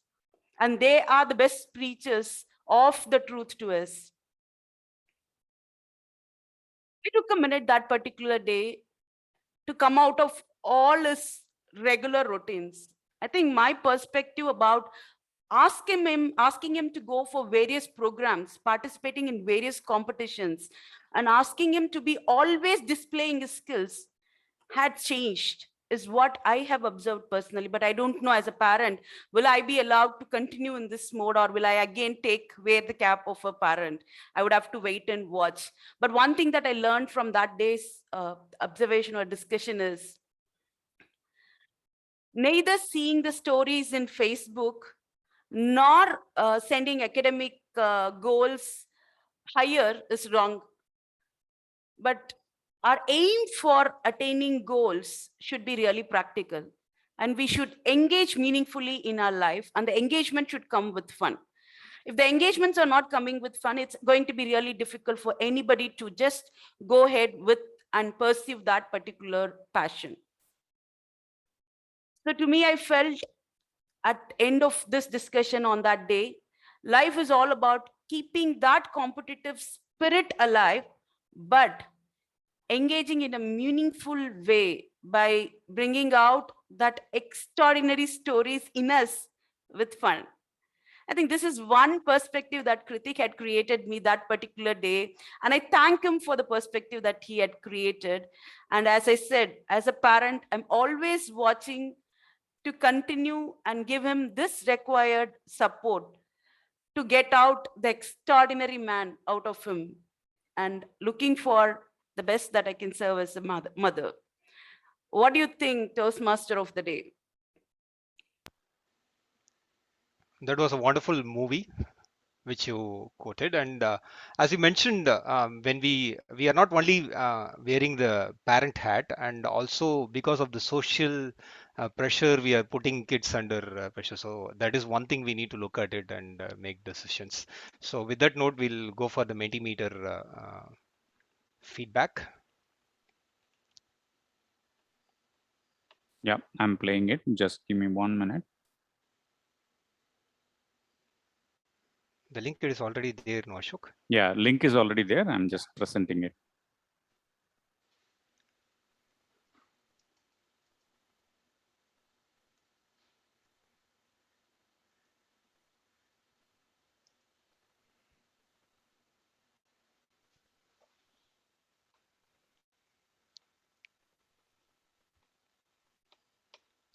And they are the best preachers of the truth to us. It took a minute that particular day to come out of all his regular routines. I think my perspective about asking him to go for various programs, participating in various competitions, and asking him to be always displaying his skills had changed, is what I have observed personally. But I don't know, as a parent, will I be allowed to continue in this mode, or will I again wear the cap of a parent? I would have to wait and watch. But one thing that I learned from that day's observation or discussion is neither seeing the stories in Facebook nor sending academic goals higher is wrong. But our aim for attaining goals should be really practical. And we should engage meaningfully in our life, and the engagement should come with fun. If the engagements are not coming with fun, it's going to be really difficult for anybody to just go ahead with and pursue that particular passion. So to me, I felt at end of this discussion on that day, life is all about keeping that competitive spirit alive, but engaging in a meaningful way by bringing out that extraordinary stories in us with fun. I think this is one perspective that Kritik had created me that particular day. And I thank him for the perspective that he had created. And as I said, as a parent, I'm always watching to continue and give him this required support to get out the extraordinary man out of him, and looking for the best that I can serve as a mother. What do you think, Toastmaster of the Day? That was a wonderful movie which you quoted, and as you mentioned, when we are not only wearing the parent hat, and also because of the social pressure, we are putting kids under pressure. So that is one thing we need to look at it and make decisions. So with that note, we'll go for the Mentimeter feedback. Yeah, I'm playing it. Just give me 1 minute. The link is already there, no, Ashok? Yeah, link is already there. I'm just presenting it.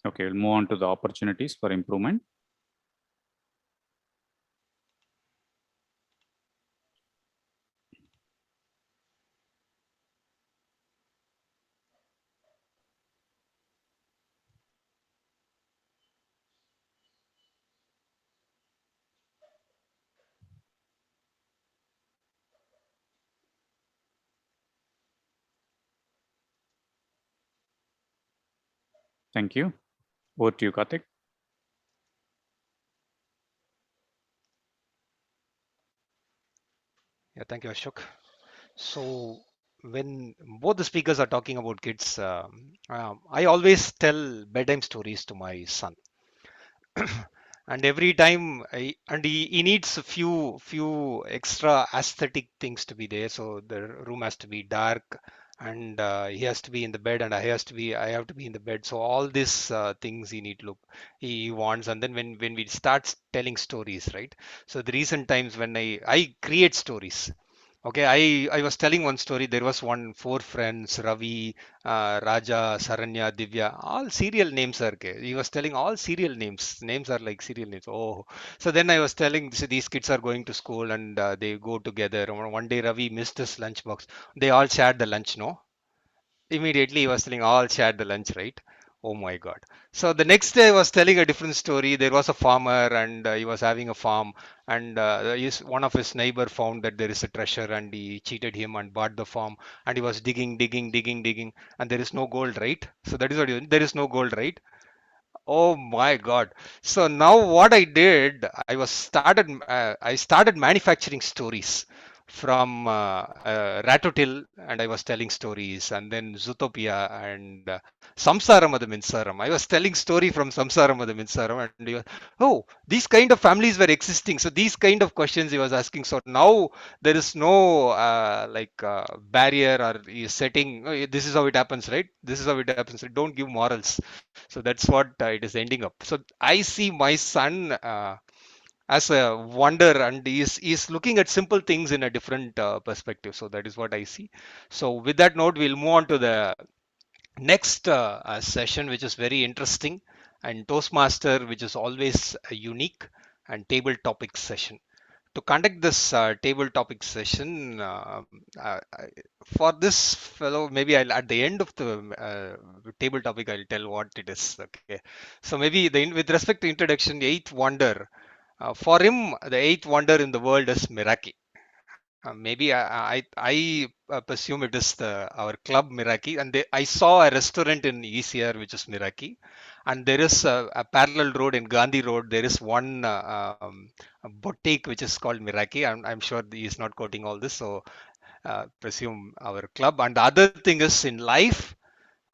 Okay, we'll move on to the opportunities for improvement. Thank you. Over to you, Karthik. Yeah, thank you, Ashok. So when both the speakers are talking about kids, I always tell bedtime stories to my son. And every time he needs a few extra aesthetic things to be there, so the room has to be dark, and he has to be in the bed, and I have to be in the bed, so all these things he need to look, he wants. And then when we start telling stories, right? So the recent times when I create stories. Okay, I was telling one story. There was four friends, Ravi, Raja, Saranya, Divya, all serial names are okay. He was telling all serial names. Names are like serial names. Oh, so then I was telling, so these kids are going to school and they go together. One day Ravi missed his lunchbox. They all shared the lunch, no? Immediately he was telling all shared the lunch, right? Oh my God. So the next day I was telling a different story. There was a farmer and he was having a farm, and one of his neighbor found that there is a treasure and he cheated him and bought the farm, and he was digging, and there is no gold, right? So that is what there is no gold, right? Oh my God. So now what I did, I started manufacturing stories from Ratotil, and I was telling stories, and then Zootopia and Samsara Madhaminsaram. I was telling story from Samsara Madhaminsaram, and he was, oh, these kind of families were existing. So these kind of questions he was asking. So now there is no barrier or setting. "Oh, this is how it happens, right? This is how it happens. Don't give morals." So that's what it is ending up. So I see my son as a wonder, and he's looking at simple things in a different perspective. So that is what I see. So with that note, we'll move on to the next session, which is very interesting, and Toastmaster, which is always unique, and table topic session. To conduct this table topic session, for this fellow, maybe I'll at the end of the table topic, I'll tell what it is. Okay, so maybe with respect to introduction, the eighth wonder. For him, the eighth wonder in the world is Meraki. Maybe I presume it is our club Meraki, and I saw a restaurant in ECR which is Meraki, and there is a parallel road in Gandhi Road. There is one a boutique which is called Meraki. I'm sure he is not quoting all this, so presume our club. And the other thing is in life,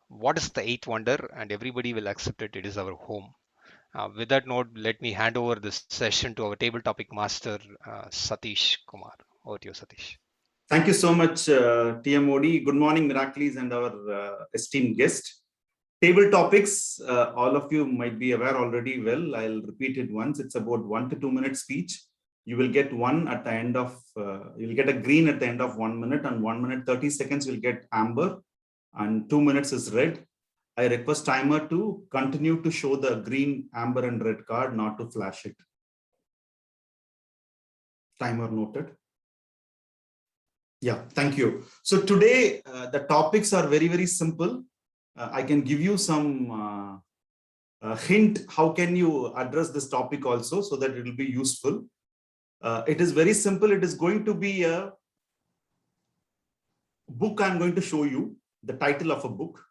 what is the eighth wonder? And everybody will accept it. It is our home. With that note, let me hand over this session to our table topic master, Satish Kumar. Over to you, Satish. Thank you so much, TMOD. Good morning, Miracles, and our esteemed guest. Table topics, all of you might be aware already well. I'll repeat it once. It's about 1 to 2 minute speech. You will get one at the end of, you'll get a green at the end of 1 minute, and 1 minute 30 seconds you'll get amber, and 2 minutes is red. I request timer to continue to show the green, amber, and red card, not to flash it. Timer noted. Yeah, thank you. So today, the topics are very, very simple. I can give you some hint. How can you address this topic also so that it will be useful? It is very simple. It is going to be a book. I'm going to show you the title of a book,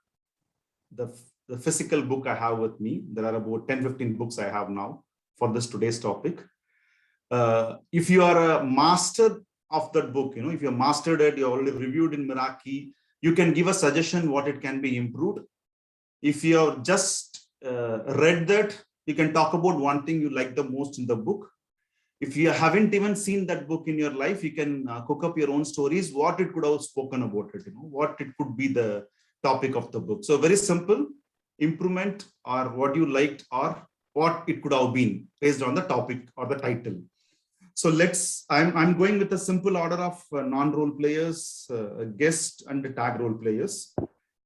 the physical book I have with me. There are about 10-15 books I have now for this today's topic. If you are a master of that book, if you have mastered it, you already reviewed in Meraki, you can give a suggestion what it can be improved. If you have just read that, you can talk about one thing you like the most in the book. If you haven't even seen that book in your life, you can cook up your own stories, what it could have spoken about it, what it could be the topic of the book. So very simple, improvement or what you liked or what it could have been based on the topic or the title. So I'm going with a simple order of non-role players, guest and tag role players.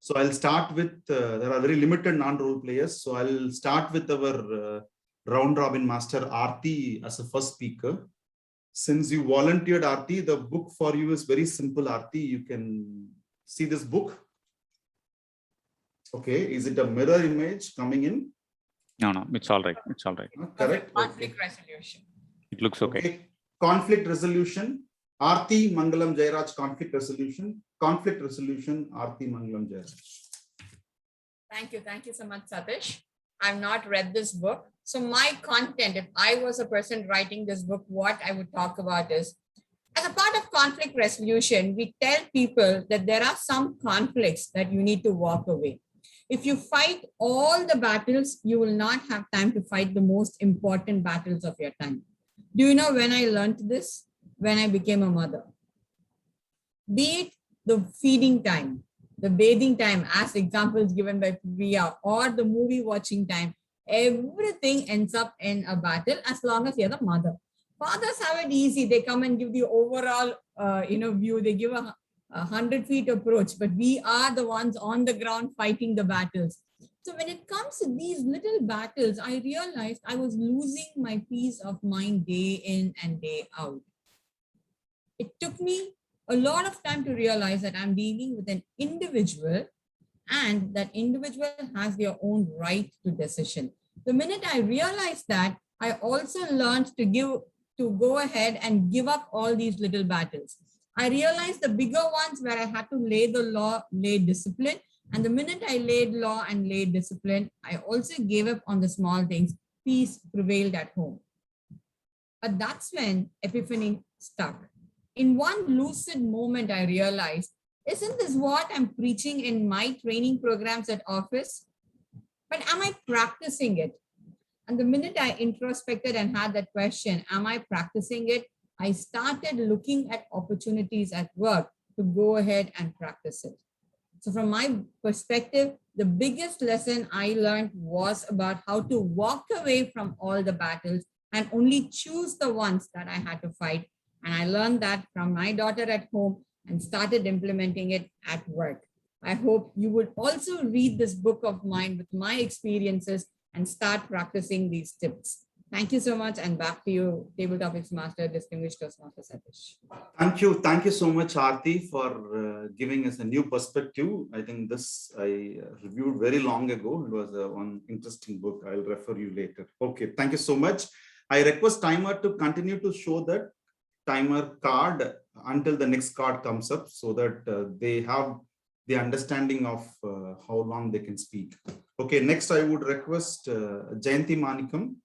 So I'll start with, there are very limited non-role players. So I'll start with our round robin master Aarti as a first speaker. Since you volunteered, Aarti, the book for you is very simple, Aarti. You can see this book. Okay, is it a mirror image coming in? No, it's all right. It's all right. Correct. Conflict resolution. It looks okay. Conflict resolution. Aarti Mangalam Jairaj, conflict resolution. Conflict resolution, Aarti Mangalam Jairaj. Thank you. Thank you so much, Satish. I've not read this book. So my content, if I was a person writing this book, what I would talk about is, as a part of conflict resolution, we tell people that there are some conflicts that you need to walk away. If you fight all the battles, you will not have time to fight the most important battles of your time. Do you know when I learned this? When I became a mother. Be it the feeding time, the bathing time, as examples given by Priya, or the movie watching time, everything ends up in a battle as long as you're the mother. Fathers have it easy. They come and give the overall view. They give a 100-feet approach, but we are the ones on the ground fighting the battles. So when it comes to these little battles, I realized I was losing my peace of mind day in and day out. It took me a lot of time to realize that I'm dealing with an individual, and that individual has their own right to decision. The minute I realized that, I also learned to go ahead and give up all these little battles. I realized the bigger ones where I had to lay the law, lay discipline. And the minute I laid law and laid discipline, I also gave up on the small things. Peace prevailed at home. But that's when epiphany stuck. In one lucid moment, I realized, isn't this what I'm preaching in my training programs at office? But am I practicing it? And the minute I introspected and had that question, am I practicing it? I started looking at opportunities at work to go ahead and practice it. So from my perspective, the biggest lesson I learned was about how to walk away from all the battles and only choose the ones that I had to fight. And I learned that from my daughter at home and started implementing it at work. I hope you would also read this book of mine with my experiences and start practicing these tips. Thank you so much, and back to you, Table Topics Master, Distinguished Toastmaster Satish. Thank you so much, Aarti, for giving us a new perspective. I think this I reviewed very long ago. It was one interesting book. I'll refer you later. Okay, thank you so much. I request timer to continue to show that timer card until the next card comes up, so that they have the understanding of how long they can speak. Okay, next I would request Jayanti Manikam.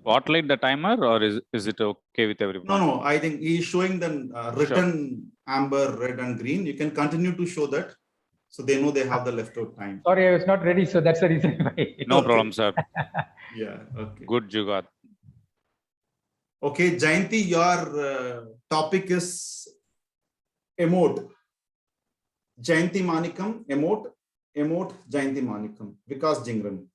Spotlight the timer, or is it okay with everyone? No, I think he's showing the written amber, red and green. You can continue to show that, so they know they have the left out time. Sorry, I was not ready, so that's the reason why. No problem, sir. Yeah, okay. Good jugaad. Okay, Jayanti, your topic is emote. Jayanti Manikam, emote, Jayanti Manikam. Vikas Jingran.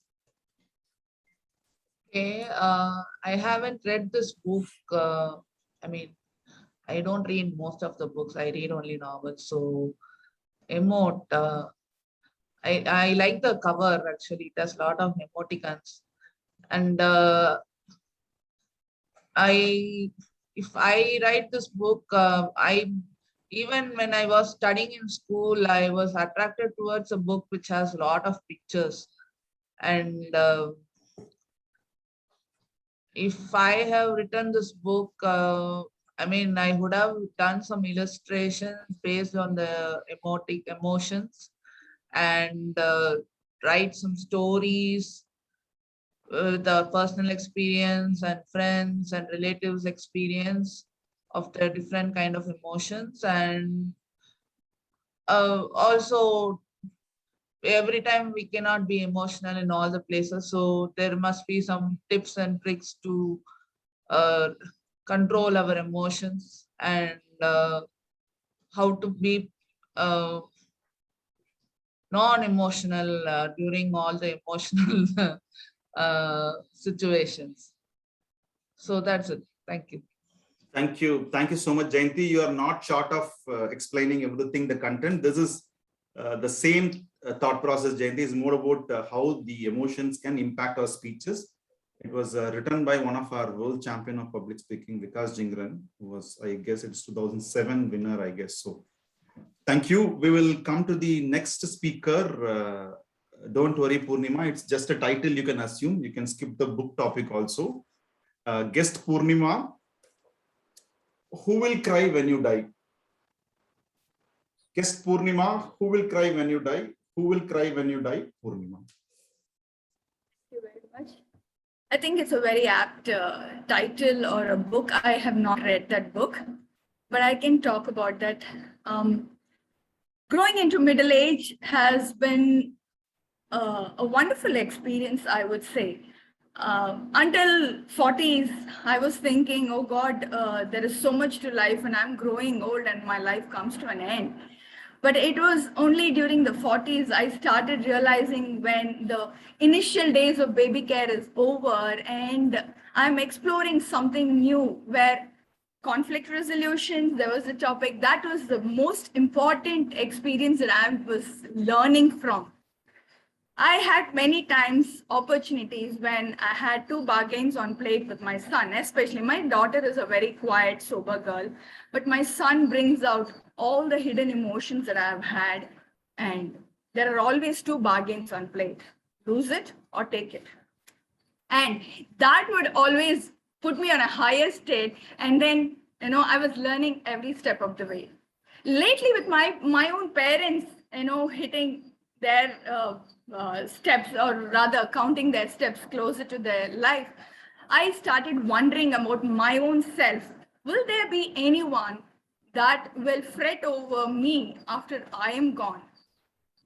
Okay, I haven't read this book. I mean, I don't read most of the books. I read only novels. So, emote. I like the cover actually. It has a lot of emoticons, and if I write this book, even when I was studying in school, I was attracted towards a book which has a lot of pictures, and if I have written this book, I mean, I would have done some illustrations based on the emotions, and write some stories, the personal experience and friends and relatives experience of the different kind of emotions, and also every time we cannot be emotional in all the places, so there must be some tips and tricks to control our emotions, and how to be non-emotional during all the emotional situations. So that's it. Thank you. Thank you so much, Jayanti. You are not short of explaining everything, the content. This is the same thought process, Jayanti, is more about how the emotions can impact our speeches. It was written by one of our world champion of public speaking, Vikas Jingran, who was, I guess it's 2007 winner, I guess. So thank you. We will come to the next speaker. Don't worry, Purnima. It's just a title you can assume. You can skip the book topic also. Guest Purnima. Who will cry when you die? Guest Purnima, who will cry when you die? Who will cry when you die? Purnima. Thank you very much. I think it's a very apt title or a book. I have not read that book, but I can talk about that. growing into middle age has been a wonderful experience, I would say. Until 40s, I was thinking, oh God, there is so much to life and I'm growing old and my life comes to an end. But it was only during the 40s I started realizing when the initial days of baby care is over and I'm exploring something new where conflict resolution, there was a topic that was the most important experience that I was learning from. I had many times opportunities when I had two bargains on plate with my son, especially my daughter is a very quiet, sober girl, but my son brings out all the hidden emotions that I've had. And there are always two bargains on plate, lose it or take it. And that would always put me on a higher state. And then, I was learning every step of the way. Lately, with my own parents, hitting their steps, or rather counting their steps closer to their life, I started wondering about my own self. Will there be anyone that will fret over me after I am gone?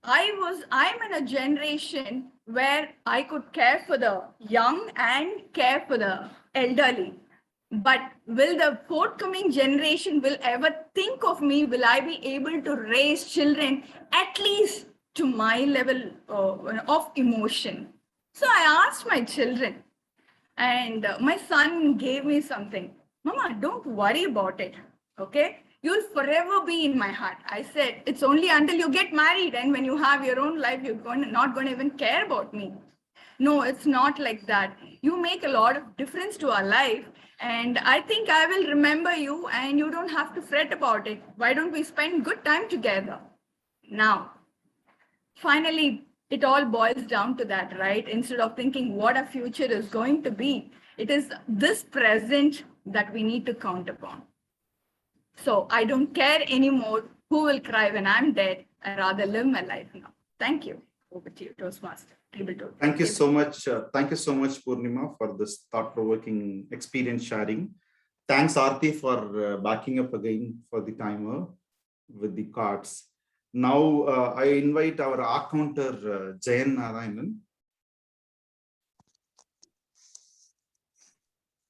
I'm in a generation where I could care for the young and care for the elderly. But will the forthcoming generation will ever think of me? Will I be able to raise children at least to my level of emotion? So I asked my children, and my son gave me something. Mama, don't worry about it. Okay? You'll forever be in my heart. I said, it's only until you get married and when you have your own life, not going to even care about me. No, it's not like that. You make a lot of difference to our life. And I think I will remember you and you don't have to fret about it. Why don't we spend good time together? Now, finally, it all boils down to that, right? Instead of thinking what our future is going to be, it is this present that we need to count upon. So I don't care anymore who will cry when I'm dead. I rather live my life now. Thank you. Over to you, Toastmaster. Thank you so much. Thank you so much, Purnima, for this thought-provoking experience sharing. Thanks, Aarti, for backing up again for the timer with the cards. Now, I invite our accounter, Jayan Narayanan.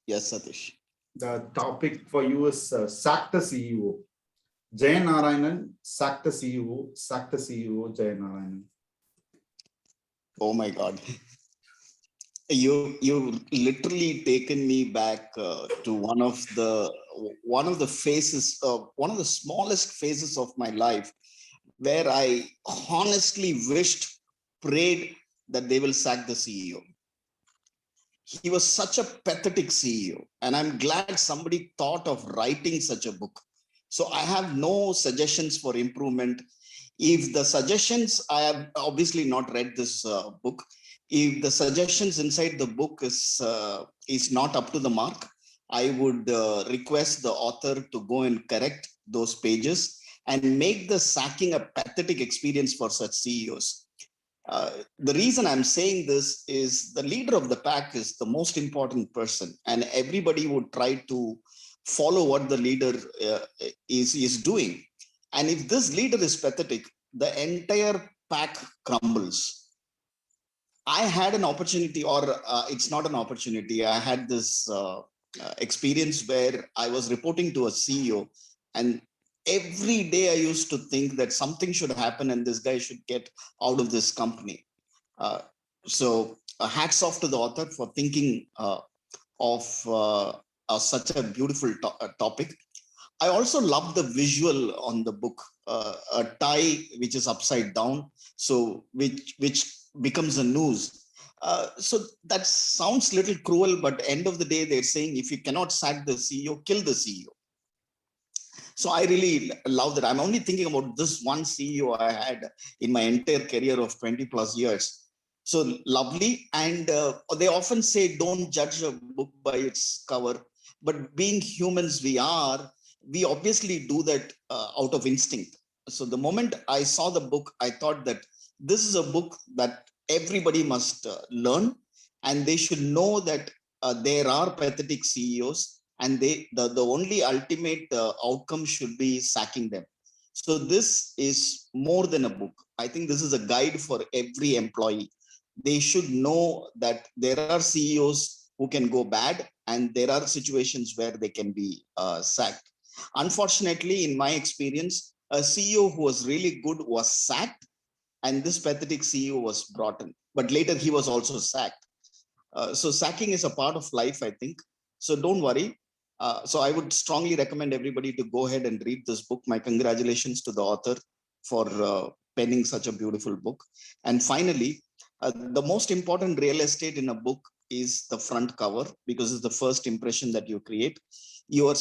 Yes, Satish. The topic for you is sack the CEO. Jayan Narayanan, sack the CEO, sack the CEO, Jayan Narayanan. Oh my God. You've literally taken me back to one of the phases of one of the smallest phases of my life, where I honestly prayed that they will sack the CEO. He was such a pathetic CEO, and I'm glad somebody thought of writing such a book. So I have no suggestions for improvement. If the suggestions, I have obviously not read this book. If the suggestions inside the book is not up to the mark, I would request the author to go and correct those pages and make the sacking a pathetic experience for such CEOs. The reason I'm saying this is the leader of the pack is the most important person, and everybody would try to follow what the leader is doing. And if this leader is pathetic, the entire pack crumbles. I had an opportunity, or it's not an opportunity. I had this experience where I was reporting to a CEO, and every day I used to think that something should happen and this guy should get out of this company. So hats off to the author for thinking of such a beautiful topic. I also love the visual on the book, a tie which is upside down, so which becomes a noose. So that sounds a little cruel, but end of the day, they're saying if you cannot sack the CEO, kill the CEO. So I really love that. I'm only thinking about this one CEO I had in my entire career of 20 plus years. So lovely. And they often say, don't judge a book by its cover. But being humans we are, we obviously do that out of instinct. So the moment I saw the book, I thought that this is a book that everybody must learn. And they should know that there are pathetic CEOs, and the only ultimate outcome should be sacking them. So this is more than a book. I think this is a guide for every employee. They should know that there are CEOs who can go bad and there are situations where they can be sacked. Unfortunately, in my experience, a CEO who was really good was sacked, and this pathetic CEO was brought in. But later he was also sacked. So sacking is a part of life, I think. So don't worry. So I would strongly recommend everybody to go ahead and read this book. My congratulations to the author for penning such a beautiful book. And finally, the most important real estate in a book is the front cover, because it's the first impression that you create. You are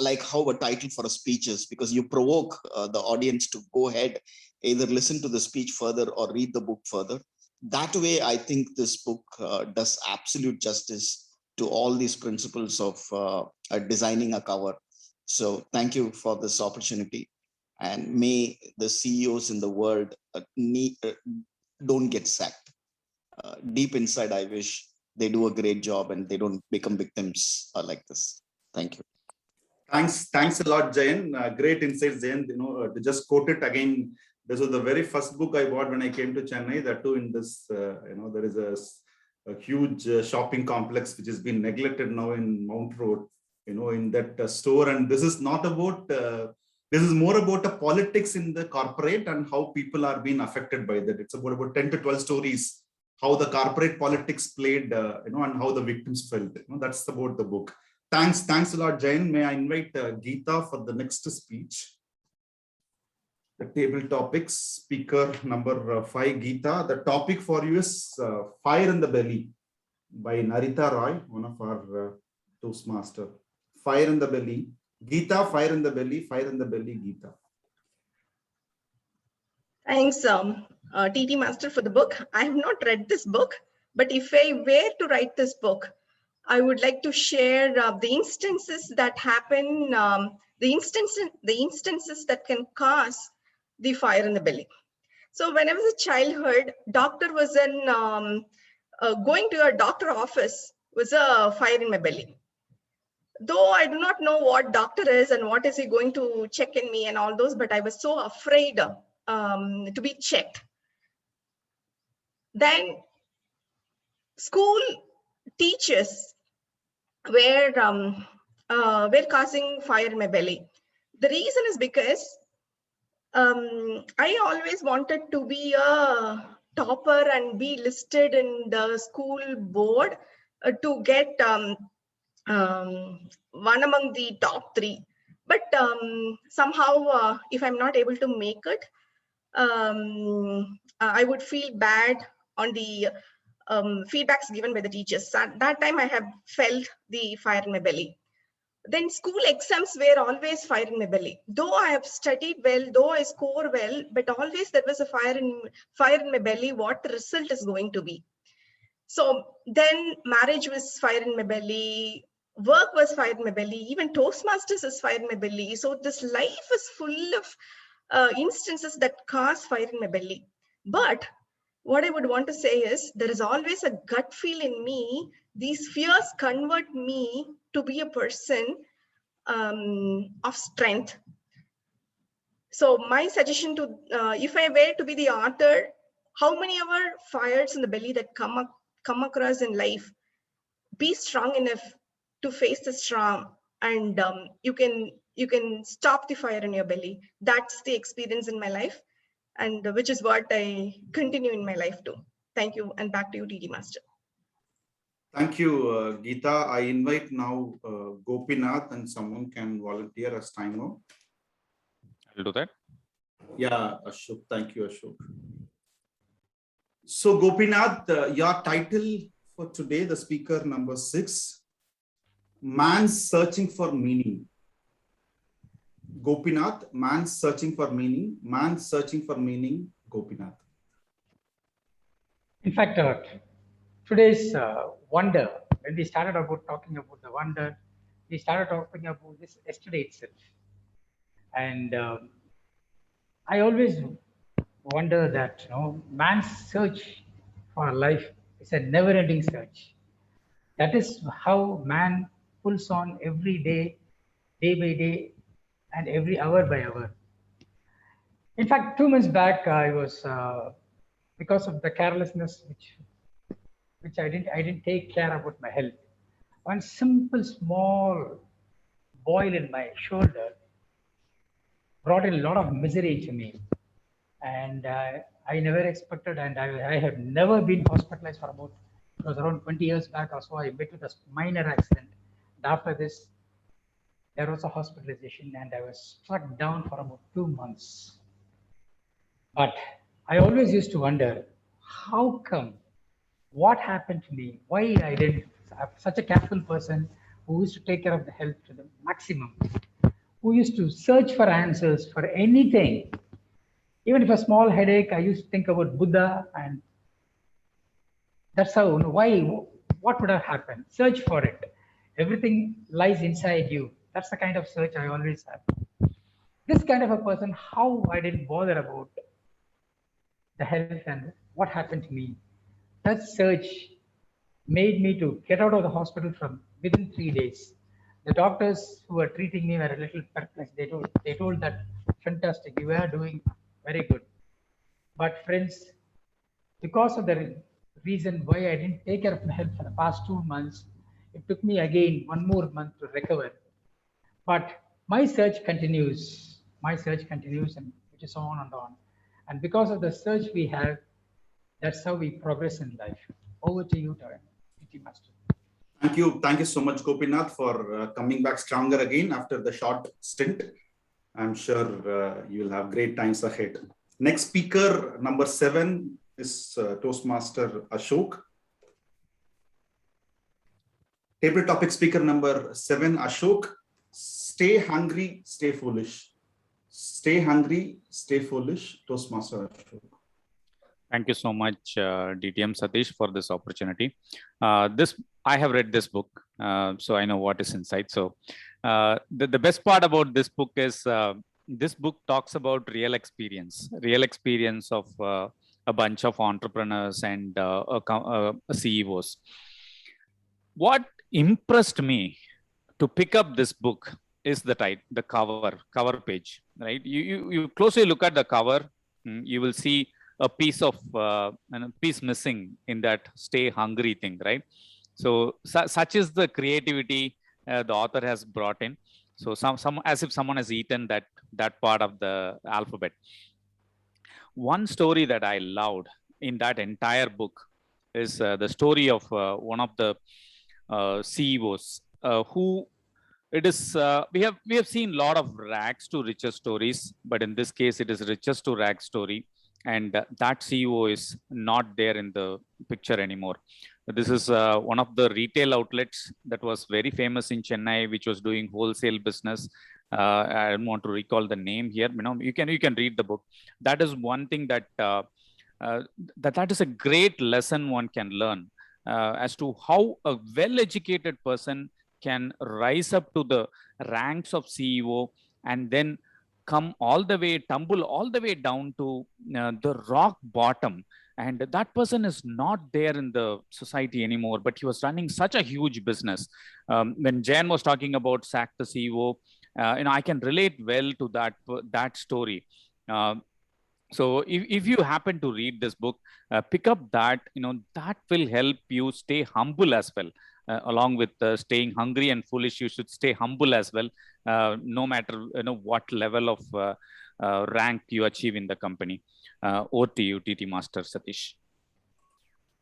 like how a title for a speech is, because you provoke the audience to go ahead, either listen to the speech further or read the book further. That way, I think this book does absolute justice to all these principles of designing a cover. So thank you for this opportunity. And may the CEOs in the world don't get sacked. Deep inside, I wish they do a great job and they don't become victims like this. Thank you. Thanks a lot, Jayan. Great insights, Jayan. To just quote it again, this was the very first book I bought when I came to Chennai. That too in this, there is a huge shopping complex which has been neglected now in Mount Road, in that store. And this is not about, this is more about the politics in the corporate and how people are being affected by that. It's about 10 to 12 stories, how the corporate politics played, and how the victims felt. That's about the book. Thanks a lot, Jayan. May I invite Geeta for the next speech? The table topics, speaker number 5, Geeta. The topic for you is Fire in the Belly by Narita Roy, one of our Toastmaster. Fire in the Belly. Geeta, Fire in the Belly, Fire in the Belly, Geeta. Thanks, TT Master, for the book. I have not read this book, but if I were to write this book, I would like to share the instances that happen, the instances that can cause the fire in the belly. So when I was a childhood, doctor was in, going to a doctor office was a fire in my belly. Though I do not know what doctor is and what is he going to check in me and all those, but I was so afraid to be checked. Then school teachers were causing fire in my belly. The reason is because I always wanted to be a topper and be listed in the school board to get one among the top 3. But somehow, if I'm not able to make it, I would feel bad on the feedbacks given by the teachers. At that time, I have felt the fire in my belly. Then school exams were always fire in my belly. Though I have studied well, though I score well, but always there was a fire in my belly, what the result is going to be. So then marriage was fire in my belly, work was fire in my belly, even Toastmasters is fire in my belly. So this life is full of instances that cause fire in my belly. But what I would want to say is there is always a gut feel in me. These fears convert me to be a person of strength. So my suggestion to, if I were to be the author, how many of our fires in the belly that come across in life, be strong enough to face the storm, and you can stop the fire in your belly. That's the experience in my life, and which is what I continue in my life too. Thank you, and back to you, TD Master. Thank you, Geeta. I invite now Gopinath, and someone can volunteer as timer. I'll do that. Yeah, Ashok. Thank you, Ashok. So Gopinath, your title for today, the speaker number 6, Man's Searching for Meaning. Gopinath, Man's Searching for Meaning. Man's Searching for Meaning, Gopinath. In fact, today's wonder, when we started about talking about the wonder, we started talking about this yesterday itself. And I always wonder that man's search for life is a never-ending search. That is how man pulls on every day, day by day, and every hour by hour. In fact, 2 months back, I was because of the carelessness which I didn't take care about my health. One simple small boil in my shoulder brought a lot of misery to me, and I never expected, and I have never been hospitalized for about, it was around 20 years back or so. I met with a minor accident, and after this, there was a hospitalization, and I was struck down for about 2 months. But I always used to wonder, how come? What happened to me? Why I didn't? I'm such a careful person who used to take care of the health to the maximum, who used to search for answers for anything. Even if a small headache, I used to think about Buddha, and that's how, why, what would have happened? Search for it. Everything lies inside you. That's the kind of search I always have. This kind of a person, how I didn't bother about the health and what happened to me. That search made me to get out of the hospital from within 3 days. The doctors who were treating me were a little perplexed. They told that, fantastic, you are doing very good. But friends, because of the reason why I didn't take care of my health for the past 2 months, it took me again 1 more month to recover. But my search continues. My search continues, and it is on and on. And because of the search we have, that's how we progress in life. Over to you, PT Master. Thank you so much, Gopinath, for coming back stronger again after the short stint. I'm sure you will have great times ahead. Next speaker, number 7, is Toastmaster Ashok. Table topic speaker number 7, Ashok. Stay hungry, stay foolish. Stay hungry, stay foolish. Toastmaster Ashok. Thank you so much, DTM Satish, for this opportunity. I have read this book, so I know what is inside. So the best part about this book is this book talks about real experience of a bunch of entrepreneurs and CEOs. What impressed me to pick up this book is the cover page, right? You closely look at the cover, you will see a piece of a piece missing in that stay hungry thing, right? So such is the creativity the author has brought in. So some as if someone has eaten that part of the alphabet. One story that I loved in that entire book is the story of one of the CEOs who it is we have seen a lot of rags to riches stories, but in this case it is riches to rags story, and that CEO is not there in the picture anymore. This is one of the retail outlets that was very famous in Chennai, which was doing wholesale business. I don't want to recall the name here. You can read the book. That is one thing that that is a great lesson one can learn as to how a well-educated person can rise up to the ranks of CEO and then tumble all the way down to the rock bottom. And that person is not there in the society anymore, but he was running such a huge business. When Jan was talking about sack the CEO, I can relate well to that story. So if you happen to read this book, pick up that, that will help you stay humble as well. Along with staying hungry and foolish, you should stay humble as well, no matter what level of rank you achieve in the company. Over to you, TT Master Satish.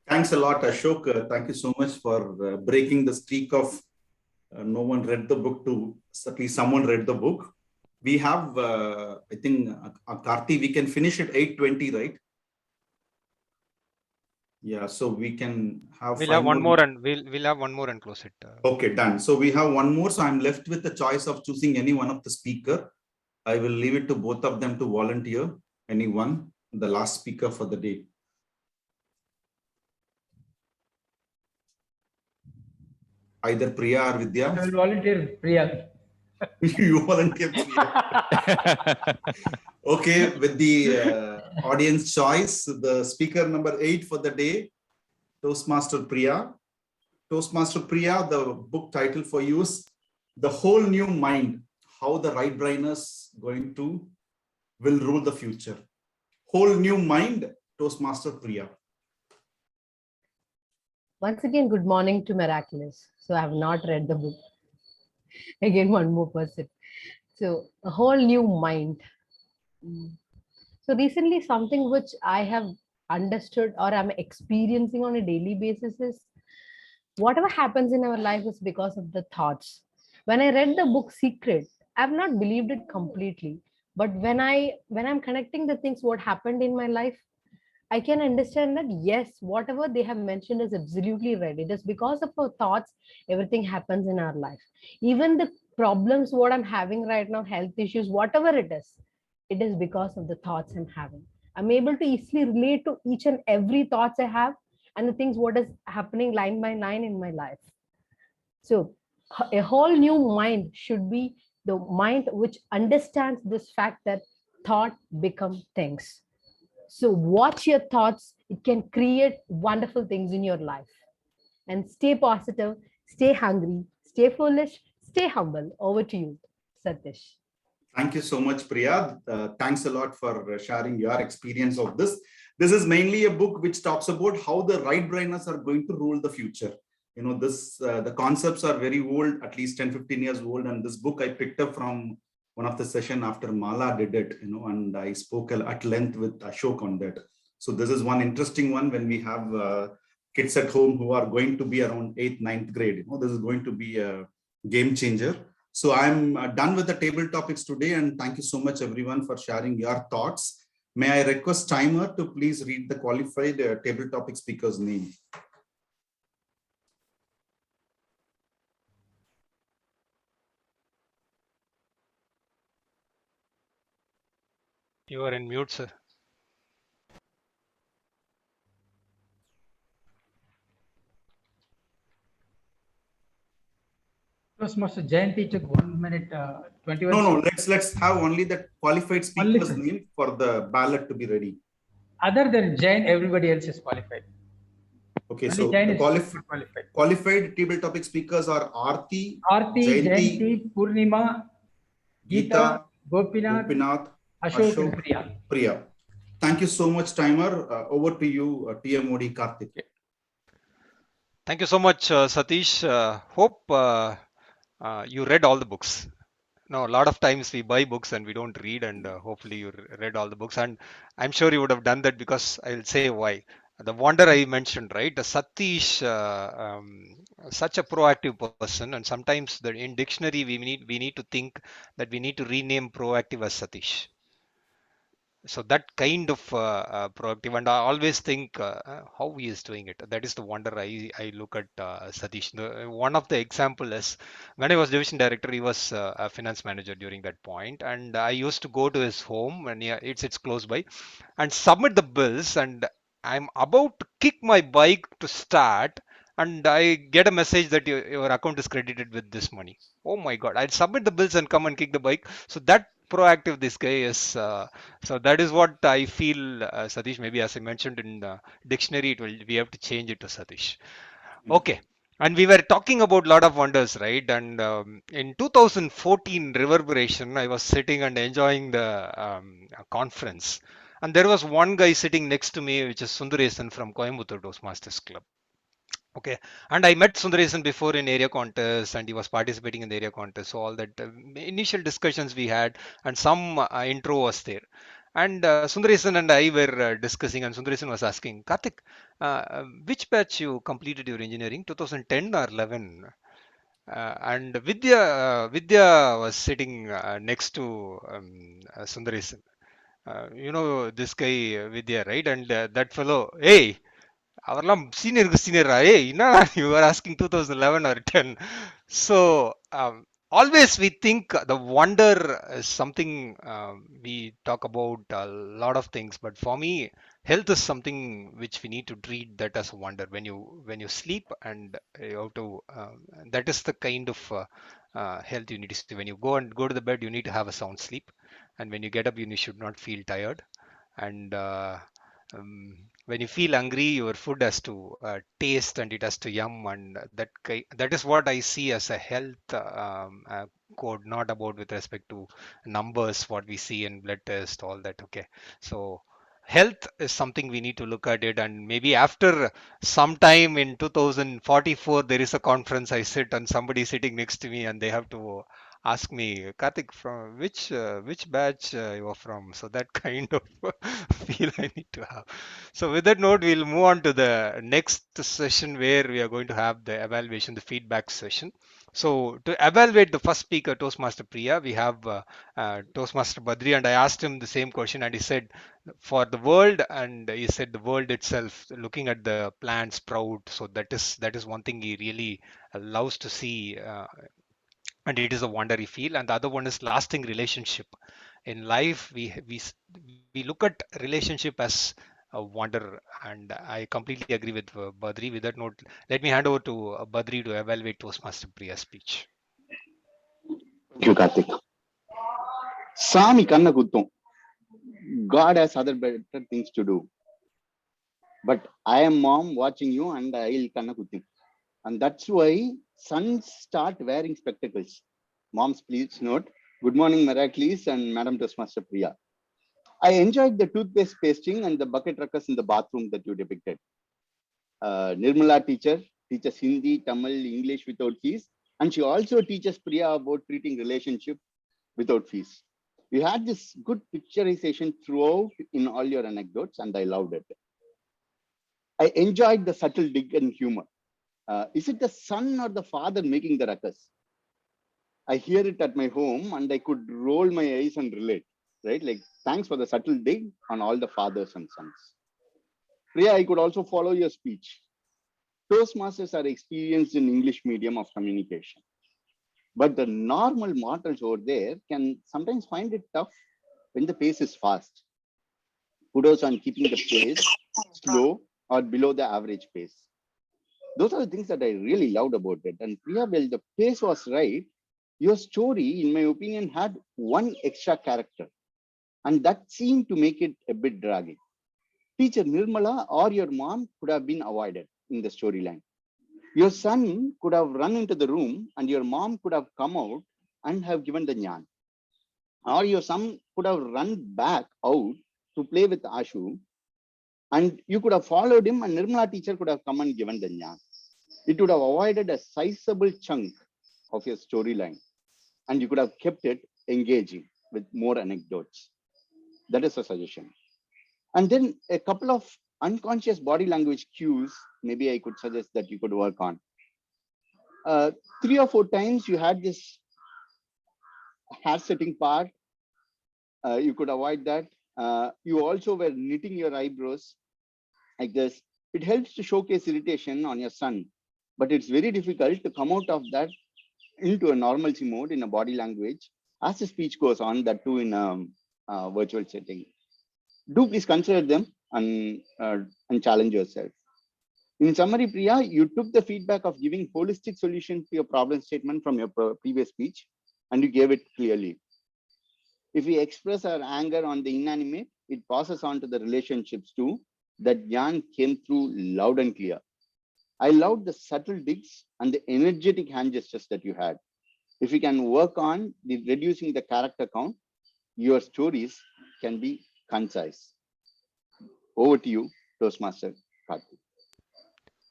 Thanks a lot, Ashok. Thank you so much for breaking the streak of no one read the book to at least someone read the book. We have, I think, Karthi, we can finish at 8:20, right? Yeah, so we can have we'll have one more and we'll have one more and close it. Okay, done. So we have one more. So I'm left with the choice of choosing any one of the speaker. I will leave it to both of them to volunteer. Anyone, the last speaker for the day. Either Priya or Vidya. I will volunteer Priya. You volunteer Priya. Okay, with the audience choice, the speaker number 8 for the day, Toastmaster Priya. Toastmaster Priya, the book title for you is The Whole New Mind, How the Right Brainers Going to will rule the future. Whole new mind, Toastmaster Priya. Once again, good morning to Miraculous. So I have not read the book. Again, one more person. So a whole new mind. Mm. So recently, something which I have understood or I'm experiencing on a daily basis is whatever happens in our life is because of the thoughts. When I read the book Secret, I've not believed it completely. But when I'm connecting the things what happened in my life, I can understand that yes, whatever they have mentioned is absolutely right. It is because of our thoughts, everything happens in our life. Even the problems what I'm having right now, health issues, whatever it is because of the thoughts I'm having. I'm able to easily relate to each and every thoughts I have and the things what is happening line by line in my life. So a whole new mind should be the mind which understands this fact that thought become things. So watch your thoughts. It can create wonderful things in your life. And stay positive, stay hungry, stay foolish, stay humble. Over to you, Satish. Thank you so much, Priya. Thanks a lot for sharing your experience of this. This is mainly a book which talks about how the right brainers are going to rule the future. You know, the concepts are very old, at least 10, 15 years old. And this book I picked up from one of the session after Mala did it, and I spoke at length with Ashok on that. So this is one interesting one when we have kids at home who are going to be around 8th, 9th grade. This is going to be a game changer. So I'm done with the table topics today, and thank you so much everyone for sharing your thoughts. May I request timer to please read the qualified table topic speaker's name. You are in mute, sir. Toastmaster Jayanti took 1 minute 21 No, seconds. let's have only the qualified speaker's name for the ballot to be ready. Other than Jain, everybody else is qualified. Okay, Only so Jain the is not qualified. qualified table topic speakers are Aarti, Jayanti, Purnima, Geeta, Gopinath, Ashok, and Priya. Thank you so much, timer. Over to you, TMOD Karthik. Thank you so much, Satish. Hope you read all the books. No, a lot of times we buy books and we don't read, and hopefully you read all the books. And I'm sure you would have done that because I'll say why. The wonder I mentioned, right? The Satish, such a proactive person, and sometimes in dictionary we need to think that we need to rename proactive as Satish. So that kind of proactive, and I always think how he is doing it. That is the wonder I look at Satish. One of the example is when I was division director, he was a finance manager during that point, and I used to go to his home, and yeah, it's close by, and submit the bills, and I'm about to kick my bike to start, and I get a message that your account is credited with this money. Oh my God! I'd submit the bills and come and kick the bike. So that proactive this guy is. So that is what I feel, Satish. Maybe as I mentioned in the dictionary, we have to change it to Satish. Okay. And we were talking about a lot of wonders, right? And in 2014 Reverberation, I was sitting and enjoying the conference. And there was one guy sitting next to me, which is Sundaresan from Coimbatore Toastmasters Club. Okay, and I met Sundaresan before in area contest, and he was participating in the area contest. So all that initial discussions we had, and some intro was there. And Sundaresan and I were discussing, and Sundaresan was asking, Karthik, which batch you completed your engineering, 2010 or 11? And Vidya was sitting next to Sundaresan. This guy Vidya, right? And that fellow, hey, அவர்லாம் சீனியருக்கு சீனியரா ஏய் என்ன you are asking 2011 or 10. So always we think the wonder is something we talk about a lot of things, but for me health is something which we need to treat that as a wonder. When you sleep, and you have to that is the kind of health you need to see. When you go to the bed, you need to have a sound sleep, and when you get up, you should not feel tired. And when you feel hungry, your food has to taste and it has to yum, and that is what I see as a health code, not about with respect to numbers, what we see in blood test, all that. Okay, so health is something we need to look at it, and maybe after sometime in 2044 there is a conference, I sit and somebody sitting next to me and they have to ask me, Karthik, from which batch you are from, so that kind of feel I need to have. So with that note, we'll move on to the next session where we are going to have the evaluation, the feedback session. So to evaluate the first speaker, Toastmaster Priya, we have Toastmaster Badri, and I asked him the same question, and he said for the world, and he said the world itself, looking at the plants sprout. So that is one thing he really loves to see, and it is a wonder he feel. And the other one is lasting relationship. In life, we look at relationship as a wonder, and I completely agree with Badri. With that note, let me hand over to Badri to evaluate Toastmaster Priya's speech. Thank you, Karthik. Sami kanna kuttum. God has other better things to do. But I am mom watching you and I'll kanna kuttim. And that's why sons start wearing spectacles. Moms, please note. Good morning, Meraki and Madam Toastmaster Priya. I enjoyed the toothpaste pasting and the bucket ruckus in the bathroom that you depicted. Nirmala teaches Hindi, Tamil, English without fees. And she also teaches Priya about treating relationship without fees. You had this good picturization throughout in all your anecdotes, and I loved it. I enjoyed the subtle dig and humor. Is it the son or the father making the ruckus? I hear it at my home and I could roll my eyes and relate, right? Like, thanks for the subtle dig on all the fathers and sons. Priya, I could also follow your speech. Toastmasters are experienced in English medium of communication. But the normal mortals over there can sometimes find it tough when the pace is fast. Kudos on keeping the pace slow or below the average pace. Those are the things that I really loved about it. And Priya, well, the pace was right. Your story, in my opinion, had one extra character. And that seemed to make it a bit draggy. Teacher Nirmala or your mom could have been avoided in the storyline. Your son could have run into the room and your mom could have come out and have given the jnana. Or your son could have run back out to play with Ashu and you could have followed him and Nirmala teacher could have come and given the jnana. It would have avoided a sizable chunk of your storyline and you could have kept it engaging with more anecdotes. That is a suggestion. And then a couple of unconscious body language cues, maybe I could suggest that you could work on. 3 or 4 times you had this hair setting part. You could avoid that. You also were knitting your eyebrows like this. It helps to showcase irritation on your son, but it's very difficult to come out of that into a normalcy mode in a body language as the speech goes on, that too in a virtual setting. Do please consider them and challenge yourself. In summary, Priya, you took the feedback of giving holistic solution to your problem statement from your previous speech and you gave it clearly. If we express our anger on the inanimate, it passes on to the relationships too. That Jan came through loud and clear. I loved the subtle digs and the energetic hand gestures that you had. If we can work on reducing the character count, your stories can be concise. Over to you, Toastmaster Karthik.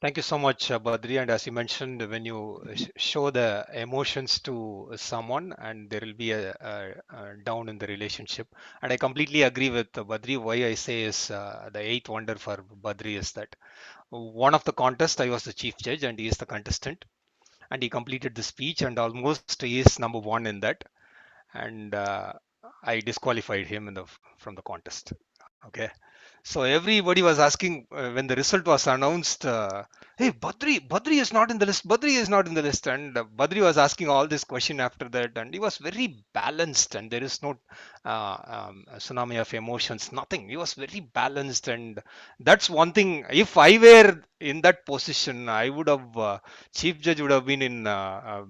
Thank you so much, Badri. And as you mentioned, when you show the emotions to someone, and there will be a down in the relationship. And I completely agree with Badri. Why I say is the eighth wonder for Badri is that one of the contest, I was the chief judge, and he is the contestant, and he completed the speech, and almost he is number one in that, and I disqualified him from the contest. Okay. So everybody was asking when the result was announced, hey, Badri is not in the list. Badri is not in the list. And Badri was asking all this question after that. And he was very balanced and there is no tsunami of emotions, nothing. He was very balanced. And that's one thing. If I were in that position, Chief Judge would have been in a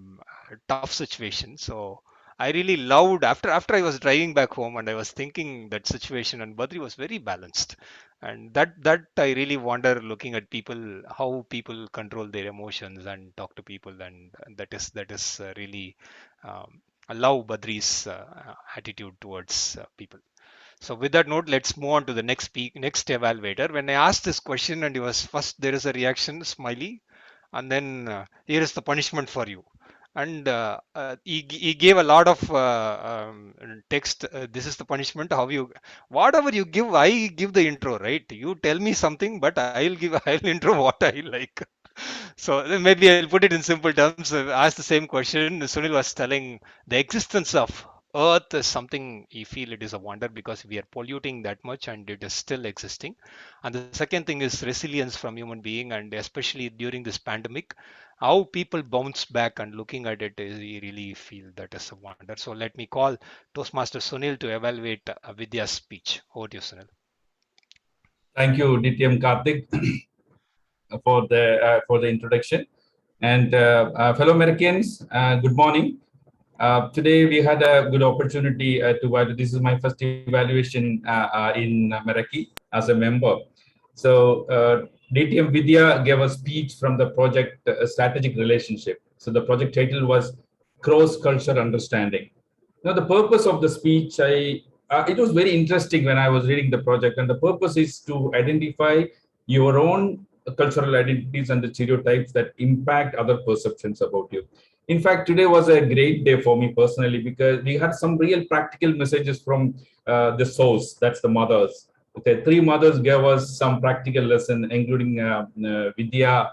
tough situation. So I really loved after I was driving back home and I was thinking that situation, and Badri was very balanced, and that I really wonder looking at people, how people control their emotions and talk to people, and that is really I love Badri's attitude towards people. So with that note, let's move on to the next evaluator. When I asked this question, and he was first, there is a reaction, smiley, and then here is the punishment for you. And he gave a lot of text. This is the punishment. How you, whatever you give, I give the intro, right? You tell me something, but I'll intro what I like. So then maybe I'll put it in simple terms. Ask the same question. Sunil was telling the existence of Earth is something he feel it is a wonder because we are polluting that much and it is still existing. And the second thing is resilience from human being, and especially during this pandemic, how people bounce back and looking at it is we really feel that is a wonder. So let me call Toastmaster Sunil to evaluate Vidya's speech. Over to you, Sunil. Thank you, DTM Karthik, for the introduction. And fellow Americans, good morning. Today we had a good opportunity to. This is my first evaluation in Meraki as a member. So DTM Vidya gave a speech from the project Strategic Relationship. So the project title was Cross-Culture Understanding. Now the purpose of the speech, it was very interesting when I was reading the project, and the purpose is to identify your own cultural identities and the stereotypes that impact other perceptions about you. In fact, today was a great day for me personally because we had some real practical messages from the source, that's the mothers. Okay, three mothers gave us some practical lesson, including Vidya,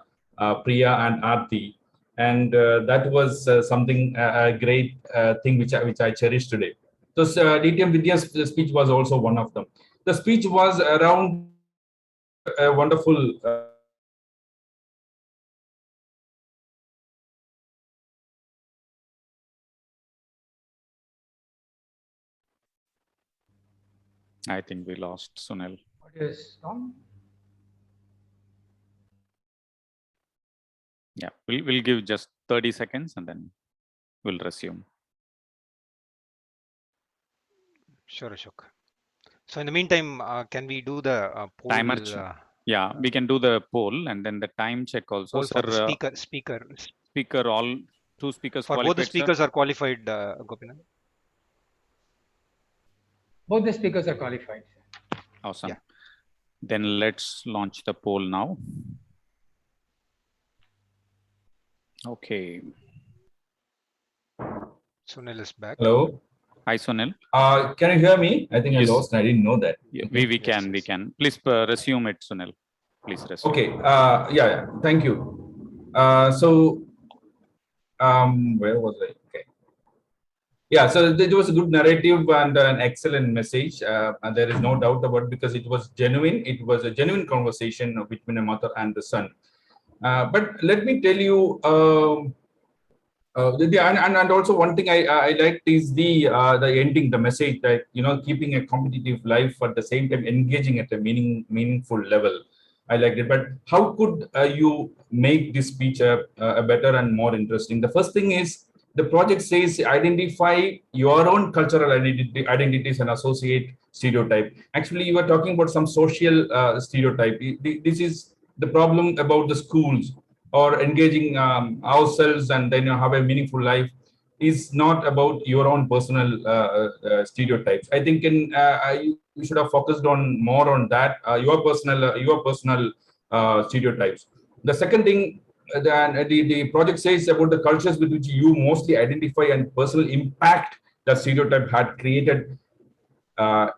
Priya, and Aarti. And that was something, a great thing which I cherish today. So DTM Vidya's speech was also one of them. The speech was around a wonderful I think we lost Sunil. What is wrong? Yeah, we'll give just 30 seconds and then we'll resume. Sure, Ashok. So in the meantime, can we do the poll? Timer. Yeah, we can do the poll and then the time check also. Poll for the speaker. All two speakers for qualified. Both the speakers sir? are qualified, Gopinath. Both the speakers are qualified. Awesome. Yeah. Then let's launch the poll now. Okay. Sunil is back. Hello. Hi, Sunil. Can you hear me? I think yes. I lost. I didn't know that. Yeah, we can. Please resume it, Sunil. Please resume. Okay. Yeah. Thank you. Where was I? Okay. Yeah. So there was a good narrative and an excellent message, and there is no doubt about it because it was genuine. It was a genuine conversation between a mother and the son. But let me tell you. And also one thing I liked is the ending, the message that keeping a competitive life at the same time engaging at a meaningful level. I liked it. But how could you make this speech a better and more interesting? The first thing is the project says identify your own cultural identities and associate stereotype. Actually, you were talking about some social stereotype. This is the problem about the schools or engaging ourselves and then have a meaningful life is not about your own personal stereotypes. I think you should have focused on more on that, your personal stereotypes. The second thing the project says about the cultures with which you mostly identify and personal impact that stereotype had created. The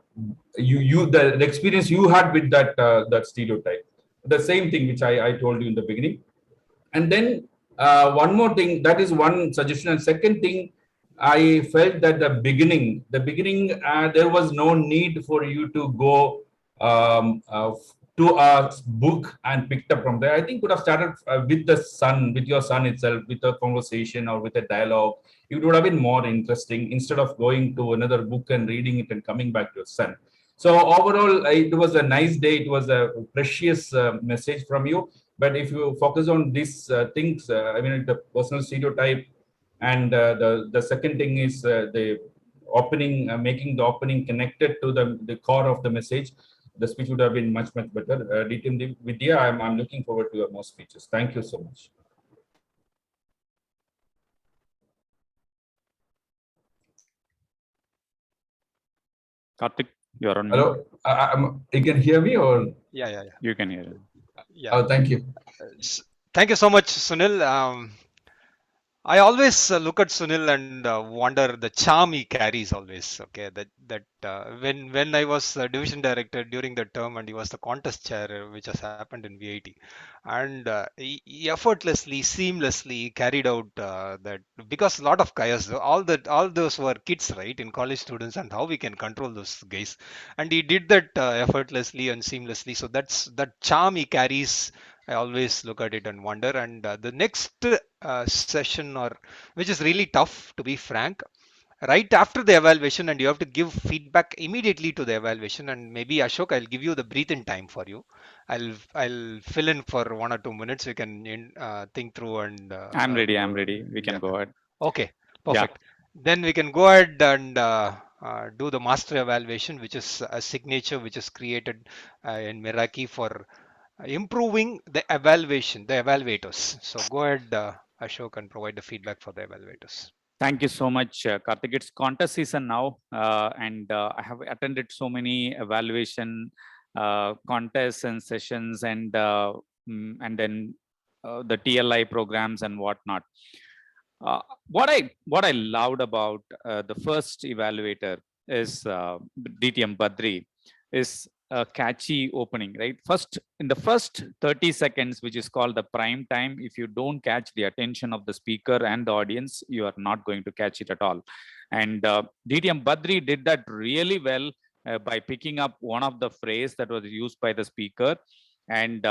experience you had with that stereotype. The same thing which I told you in the beginning. And then one more thing, that is one suggestion. And second thing, I felt that the beginning, there was no need for you to go to a book and picked up from there. I think could have started with your son itself, with a conversation or with a dialogue. It would have been more interesting instead of going to another book and reading it and coming back to your son. So overall, it was a nice day. It was a precious message from you. But if you focus on these things, I mean, the personal stereotype And the second thing is the opening, making the opening connected to the core of the message. The speech would have been much better. DTM Vidya, I'm looking forward to your more speeches. Thank you so much. Karthik, you're on Hello, you can hear me or? Yeah. You can hear. Yeah. Oh, thank you. Thank you so much, Sunil. I always look at Sunil and wonder the charm he carries always. Okay, when I was division director during the term and he was the contest chair, which has happened in VIT, and he effortlessly, seamlessly carried out that, because a lot of guys, all those were kids, right, in college students, and how we can control those guys, and he did that effortlessly and seamlessly. So that's that charm he carries. I always look at it and wonder. And the next session, or which is really tough to be frank, right after the evaluation, and you have to give feedback immediately to the evaluation. And maybe Ashok, I'll give you the breathe-in time for you. I'll fill in for 1 or 2 minutes. You can think through and. I'm ready. I'm ready. We can Yeah. go ahead. Okay. Yeah. Perfect. Then we can go ahead and do the master evaluation, which is a signature which is created in Meraki for improving the evaluation, the evaluators. So go ahead, Ashok, and provide the feedback for the evaluators. Thank you so much, Karthik. It's contest season now, and I have attended so many evaluation contests and sessions, and then the TLI programs and whatnot. What I loved about the first evaluator is DTM Badri is a catchy opening, right? First, in the first 30 seconds, which is called the prime time, if you don't catch the attention of the speaker and the audience, you are not going to catch it at all. And DTM Badri did that really well by picking up one of the phrase that was used by the speaker, and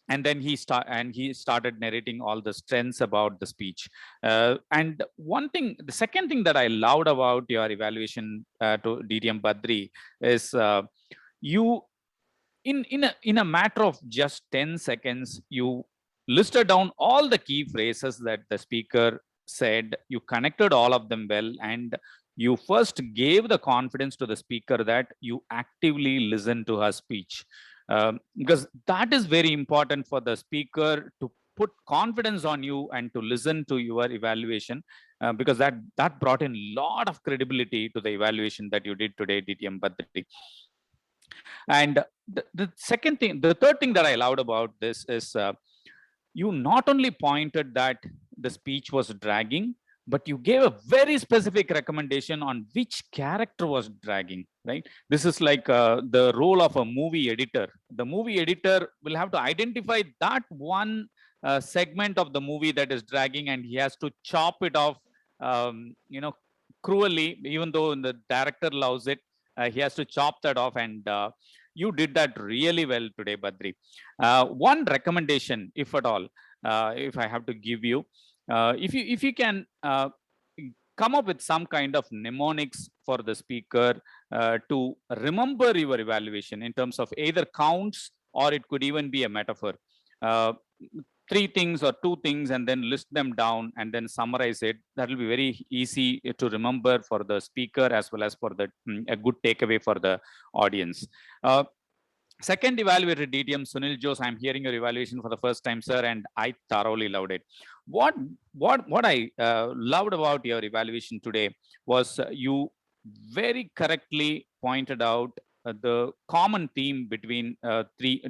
then he started narrating all the strengths about the speech. And the second thing that I loved about your evaluation to DTM Badri is you in a matter of just 10 seconds, you listed down all the key phrases that the speaker said. You connected all of them well, and you first gave the confidence to the speaker that you actively listen to her speech, because that is very important for the speaker to put confidence on you and to listen to your evaluation, because that brought in a lot of credibility to the evaluation that you did today, DTM Badri. And the third thing that I loved about this is you not only pointed that the speech was dragging, but you gave a very specific recommendation on which character was dragging, right? This is like the role of a movie editor. The movie editor will have to identify that one segment of the movie that is dragging, and he has to chop it off, cruelly, even though the director loves it. He has to chop that off, and you did that really well today, Badri. One recommendation, if at all, if I have to give you, if you can come up with some kind of mnemonics for the speaker to remember your evaluation in terms of either counts, or it could even be a metaphor. Three things or two things, and then list them down and then summarize it. That will be very easy to remember for the speaker as well as for the a good takeaway for the audience. Second evaluator, DTM Sunil Jose, I'm hearing your evaluation for the first time, sir, and I thoroughly loved it. What I loved about your evaluation today was you very correctly pointed out the common theme between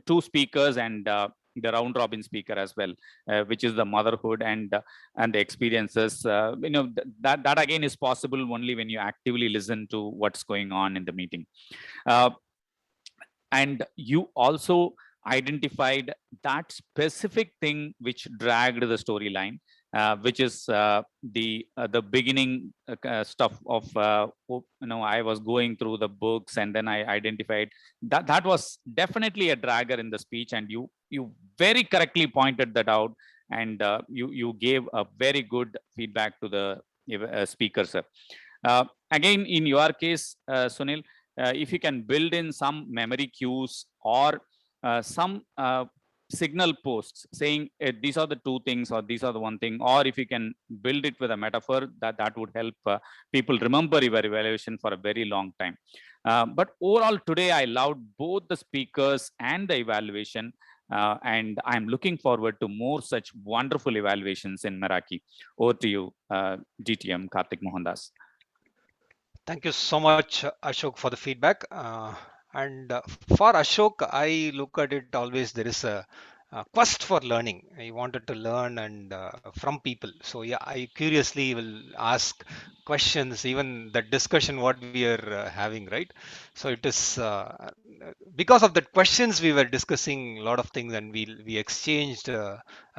two speakers and the round robin speaker as well, which is the motherhood and the experiences. That again is possible only when you actively listen to what's going on in the meeting. And you also identified that specific thing which dragged the storyline, which is the beginning stuff of I was going through the books, and then I identified that was definitely a dragger in the speech, and you very correctly pointed that out, and you gave a very good feedback to the speaker, sir. Again, in your case, Sunil, if you can build in some memory cues or some signal posts saying these are the two things or these are the one thing, or if you can build it with a metaphor, that would help people remember your evaluation for a very long time. But overall today I loved both the speakers and the evaluation, and I'm looking forward to more such wonderful evaluations in Meraki. Over to you, DTM Karthik Mohandas. Thank you so much, Ashok, for the feedback. And for Ashok, I look at it always there is a quest for learning. He wanted to learn and from people. So yeah, I curiously will ask questions, even the discussion what we are having, right? So it is because of that questions we were discussing a lot of things, and we exchanged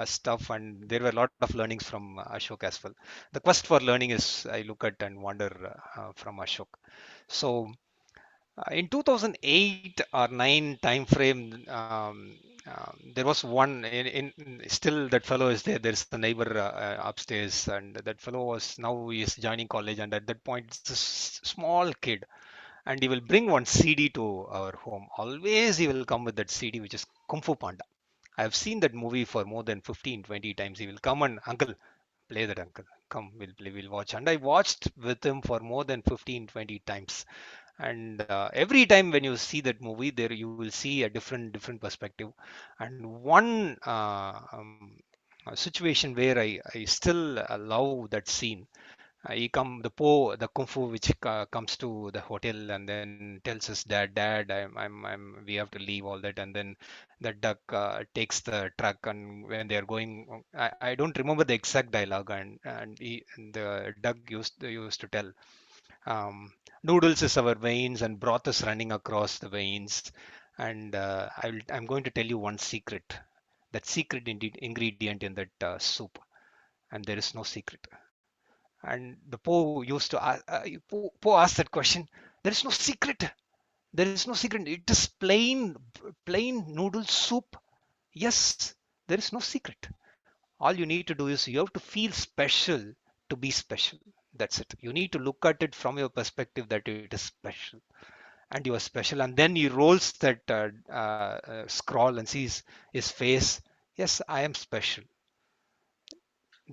stuff, and there were a lot of learnings from Ashok as well. The quest for learning is I look at and wonder from Ashok. So in 2008 or 9 time frame, there was one still that fellow is there. There's the neighbor upstairs, and that fellow was now he is joining college, and at that point it's a small kid, and he will bring one CD to our home. Always he will come with that CD, which is Kung Fu Panda. I have seen that movie for more than 15, 20 times. He will come and uncle, play that uncle. Come, we'll play, we'll watch. And I watched with him for more than 15, 20 times. And every time when you see that movie, there you will see a different perspective. And one a situation where I still love that scene. He come the kung fu which comes to the hotel and then tells us dad we have to leave all that, and then the duck takes the truck, and when they are going I don't remember the exact dialogue, and the duck used to tell noodles is our veins and broth is running across the veins, and I'm going to tell you one secret, that secret ingredient in that soup, and there is no secret. And the Po used to Po asked that question. There is no secret. There is no secret. It is plain noodle soup. Yes, there is no secret. All you need to do is you have to feel special to be special. That's it. You need to look at it from your perspective that it is special, and you are special. And then he rolls that scroll and sees his face. Yes, I am special.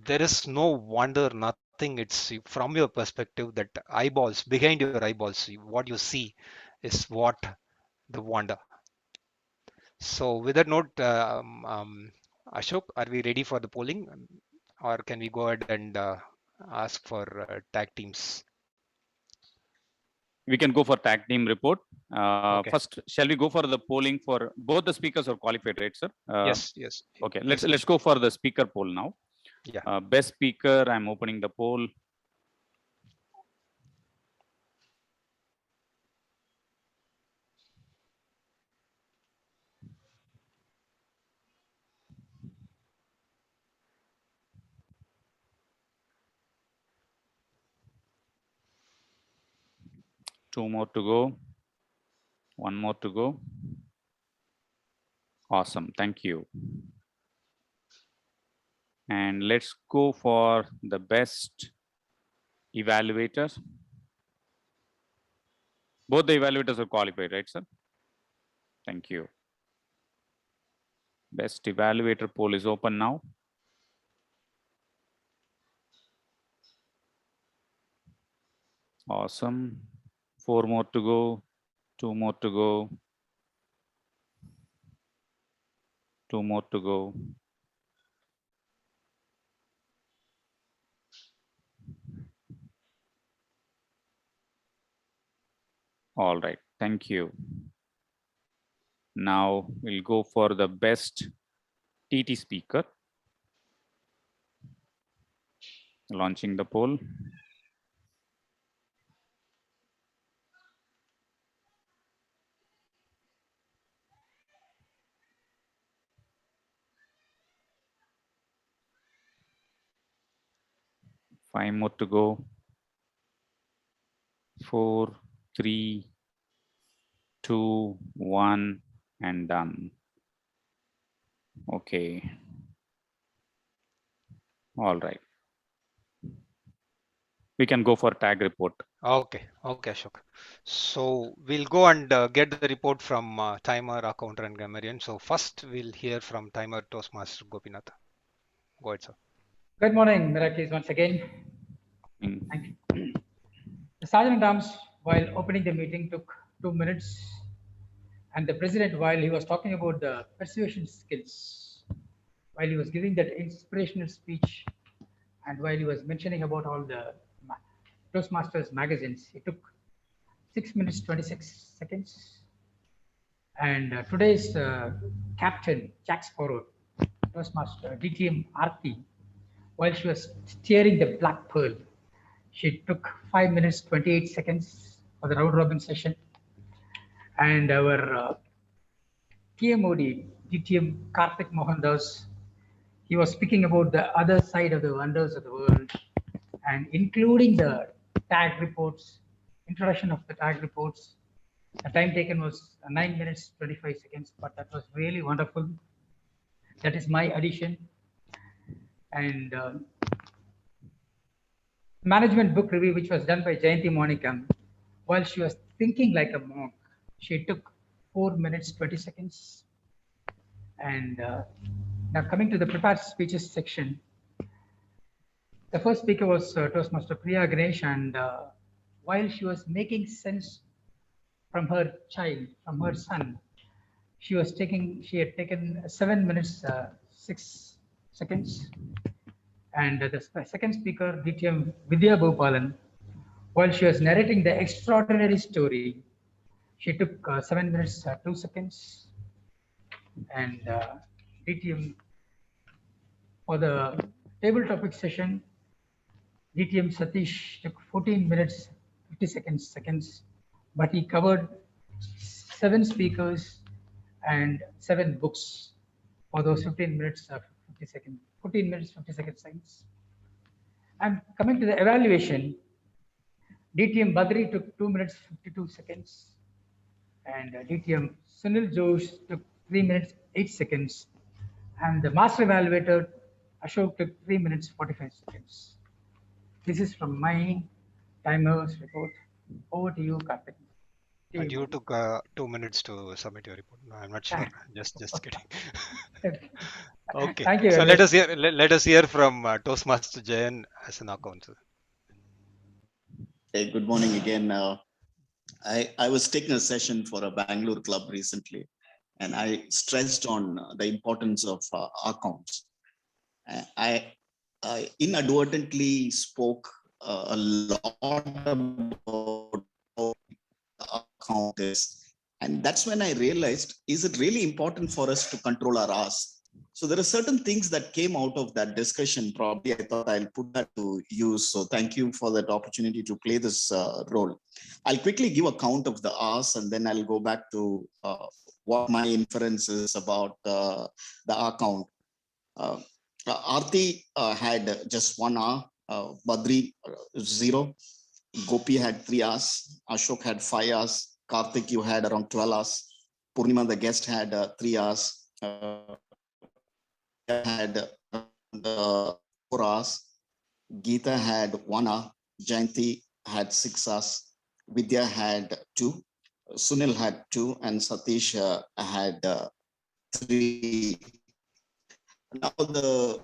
There is no wonder, nothing. It's from your perspective that eyeballs, behind your eyeballs, what you see is what the wonder. So with that note, Ashok, are we ready for the polling, or can we go ahead and ask for tag teams? We can go for tag team report. Okay. First, shall we go for the polling for both the speakers are qualified, right, sir? Yes. Okay, let's go for the speaker poll now. Yeah. Best speaker, I'm opening the poll. Two more to go. One more to go. Awesome, thank you. And let's go for the best evaluator. Both the evaluators are qualified, right, sir? Thank you. Best evaluator poll is open now. Awesome. 4 more to go. 2 more to go. 2 more to go. All right, thank you. Now we'll go for the best TT speaker. Launching the poll. Five more to go. 4, 3, 2, 1, and done. Okay. All right. we can go for tag report. Okay, okay, Ashok. So we'll go and get the report from Timer, Accounter, and Grammarian. So first we'll hear from Timer Toastmaster Gopinath. Go ahead, sir. Good morning, Meraki, once again. Thank you. The Sergeant at Arms, while opening the meeting, took 2 minutes. And the president, while he was talking about the persuasion skills, while he was giving that inspirational speech, and while he was mentioning about all the Toastmasters magazines, he took 6 minutes, 26 seconds. And today's captain, Jack Sparrow, Toastmaster DTM Aarti, while she was steering the Black Pearl, she took 5 minutes, 28 seconds for the round robin session. And our TMOD, DTM Karthik Mohandas, he was speaking about the other side of the wonders of the world, and including the tag reports, introduction of the tag reports. The time taken was 9 minutes, 25 seconds, but that was really wonderful. That is my addition. And management book review, which was done by Jayanti Monikam, while she was thinking like a monk, she took 4 minutes, 20 seconds. And now coming to the prepared speeches section, the first speaker was Toastmaster Priya Ganesh, and while she was making sense from her child, from her son, she had taken 7 minutes, 6 seconds. And the second speaker, DTM Vidya Bhupalan, while she was narrating the extraordinary story, she took 7 minutes, 2 seconds. And DTM for the table topic session, DTM Satish took 14 minutes, 50 seconds, but he covered 7 speakers and 7 books for those 15 minutes, 50 seconds, 14 minutes, 50 seconds. And coming to the evaluation, DTM Badri took 2 minutes, 52 seconds. And DTM Sunil Josh took 3 minutes, 8 seconds. And the master evaluator, Ashok, took 3 minutes, 45 seconds. This is from my timer's report. Over to you, Karthik. And you took 2 minutes to submit your report. No, I'm not sure. Just kidding. Okay. Thank you. So let us hear from Toastmaster Jayan as an accountant. Hey, good morning again. I was taking a session for a Bangalore club recently, and I stressed on the importance of accounts. I inadvertently spoke a lot about how the account is. And that's when I realized, is it really important for us to control our R's? So there are certain things that came out of that discussion. Probably I thought I'll put that to use. So thank you for that opportunity to play this role. I'll quickly give a count of the R's, and then I'll go back to what my inference is about the account. Aarti had just 1 R, Badri 0, Gopi had 3 R's, Ashok had 5 R's, Karthik, you had around 12 R's, Purnima, the guest, had 3 R's, had 4 R's, Geeta had 1 R, Jayanti had 6 R's, Vidya had 2, Sunil had 2, and Satish had 3. Now the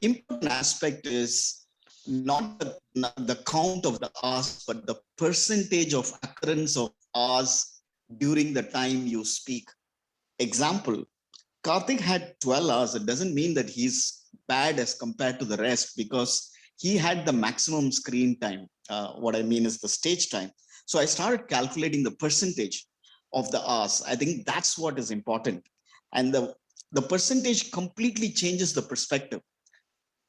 important aspect is not the count of the R's, but the percentage of occurrence of R's during the time you speak. Example, Karthik had 12 hours. It doesn't mean that he's bad as compared to the rest, because he had the maximum screen time. What I mean is the stage time. So I started calculating the percentage of the R's. I think that's what is important. And the percentage completely changes the perspective.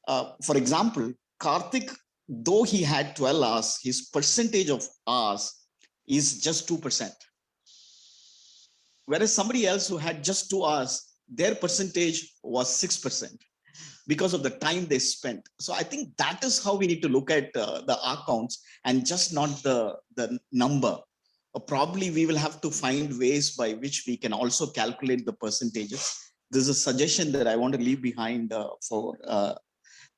For example, Karthik, though he had 12 hours, his percentage of hours is just 2%. Whereas somebody else who had just 2 hours, their percentage was 6% because of the time they spent. So I think that is how we need to look at the accounts, and just not the number. Probably we will have to find ways by which we can also calculate the percentages. This is a suggestion that I want to leave behind for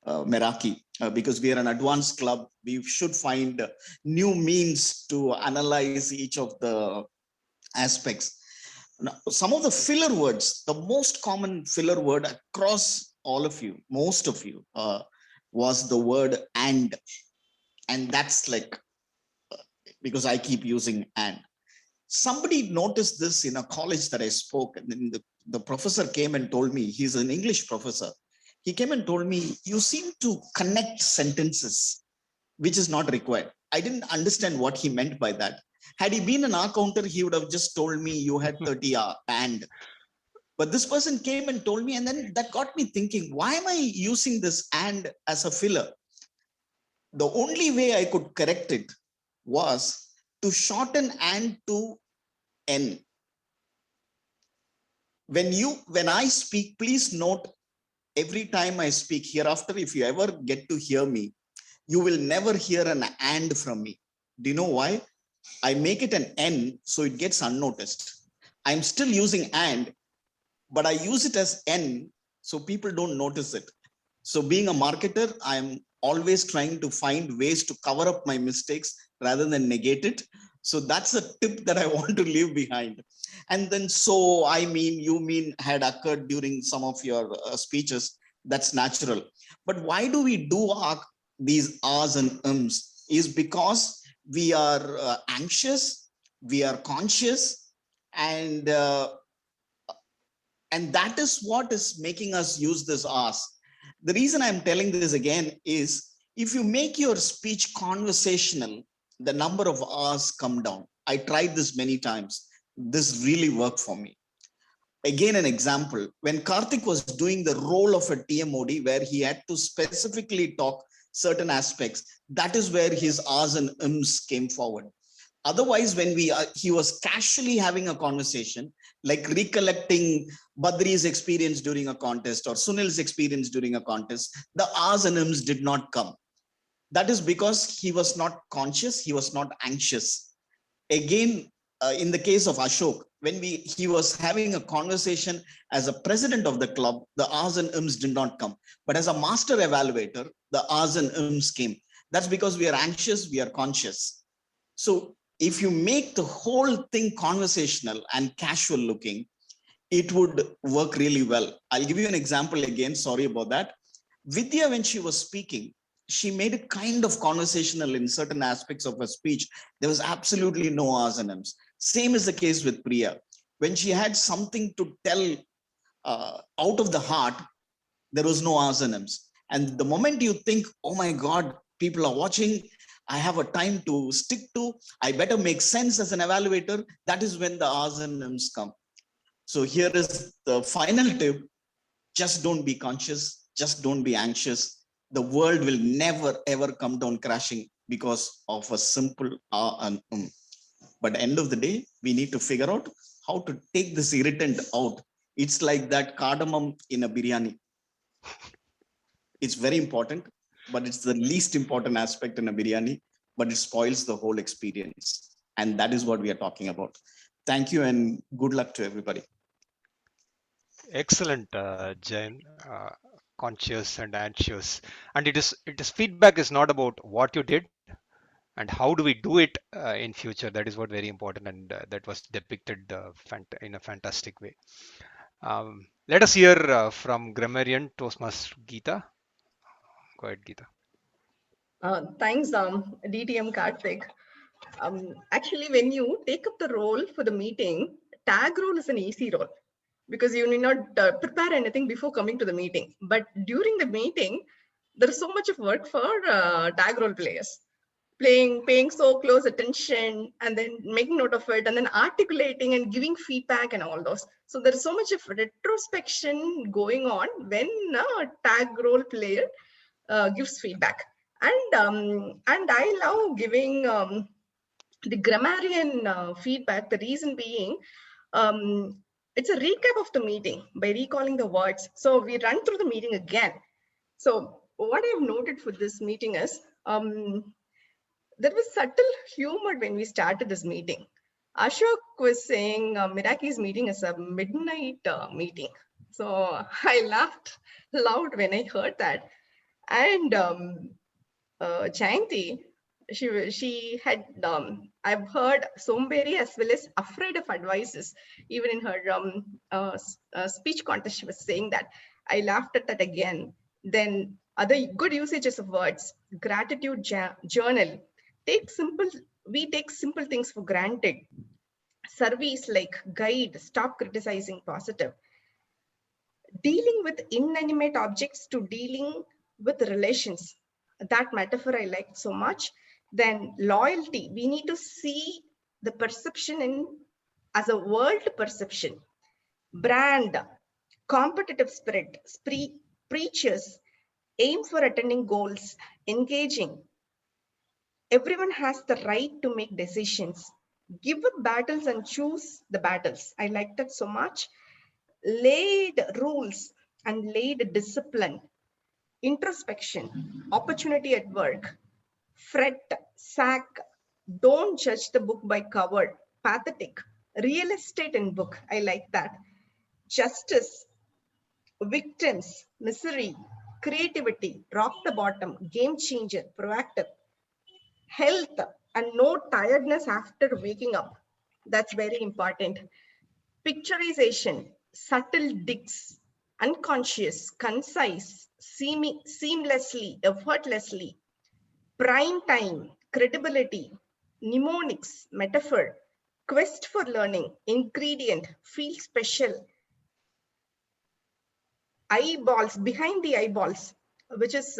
Meraki, because we are an advanced club. We should find new means to analyze each of the aspects. Now, some of the filler words, the most common filler word across all of you, most of you, was the word and that's like, because I keep using and. Somebody noticed this in a college that I spoke, and then the professor came and told me, he's an English professor. He came and told me, you seem to connect sentences, which is not required. I didn't understand what he meant by that. Had he been an accountant, he would have just told me you had 30 and. But this person came and told me, and then that got me thinking, why am I using this and as a filler? The only way I could correct it was to shorten and to N. When I speak, please note, every time I speak hereafter, if you ever get to hear me, you will never hear an and from me. Do you know why? I make it an N so it gets unnoticed. I'm still using and, but I use it as N so people don't notice it. So being a marketer, I'm always trying to find ways to cover up my mistakes rather than negate it. So that's a tip that I want to leave behind. And then, so I mean, you mean had occurred during some of your speeches. That's natural. But why do we do these ahs and ums? Is because we are anxious, we are conscious, and that is what is making us use this ahs. The reason I'm telling this again is, if you make your speech conversational, the number of ahs come down. I tried this many times. This really worked for me. Again, an example, when Karthik was doing the role of a TMOD, where he had to specifically talk certain aspects, that is where his ahs and ums came forward. Otherwise, when he was casually having a conversation, like recollecting Badri's experience during a contest or Sunil's experience during a contest, the ahs and ums did not come. That is because he was not conscious, he was not anxious. Again, in the case of Ashok, when he was having a conversation as a president of the club, the ahs and ums did not come. But as a master evaluator, the ahs and ums came. That's because we are anxious, we are conscious. So if you make the whole thing conversational and casual looking, it would work really well. I'll give you an example again. Sorry about that. Vidya, when she was speaking, she made it kind of conversational in certain aspects of her speech. There was absolutely no ahs and ums. Same is the case with Priya. When she had something to tell out of the heart, there was no ahs and ums. And the moment you think, oh my God, people are watching, I have a time to stick to, I better make sense as an evaluator, that is when the ahs and ums come. So here is the final tip. Just don't be conscious. Just don't be anxious. The world will never, ever come down crashing because of a simple ah and But at the end of the day, we need to figure out how to take this irritant out. It's like that cardamom in a biryani. It's very important, but it's the least important aspect in a biryani, but it spoils the whole experience. And that is what we are talking about. Thank you and good luck to everybody. Excellent, Jain. Conscious and anxious, and it is feedback is not about what you did and how do we do it in future. That is what very important, and that was depicted in a fantastic way. Let us hear from grammarian Toastmaster Geeta. Go ahead, Geeta. Thanks, DTM Karthik. Actually, when you take up the role for the meeting, tag role is an easy role because you need not prepare anything before coming to the meeting. But during the meeting, there is so much of work for tag role players. Paying so close attention and then making note of it and then articulating and giving feedback and all those. So there is so much of retrospection going on when a tag role player gives feedback. And I love giving the grammarian feedback. The reason being, it's a recap of the meeting by recalling the words. So we run through the meeting again. So what I've noted for this meeting is, there was subtle humor when we started this meeting. Ashok was saying Meraki's meeting is a midnight meeting. So I laughed loud when I heard that. And Jayanti, she had I've heard Somberi as well as afraid of advices. Even in her speech contest, she was saying that. I laughed at that again. Then other good usages of words: gratitude journal. We take simple things for granted. Service like guide, stop criticizing, positive. Dealing with inanimate objects to dealing with relations. That metaphor I liked so much. Then loyalty, we need to see the perception in as a world perception. Brand, competitive spirit, preachers, aim for attending goals, engaging. Everyone has the right to make decisions. Give up battles and choose the battles. I like that so much. Laid rules and laid discipline, introspection, opportunity at work, fret, sack, don't judge the book by cover, pathetic, real estate in book. I like that. Justice, victims, misery, creativity, rock the bottom, game changer, proactive, health, and no tiredness after waking up. That's very important. Picturization, subtle digs, unconscious, concise, seamlessly, effortlessly, prime time, credibility, mnemonics, metaphor, quest for learning, ingredient, feel special, eyeballs, behind the eyeballs, which is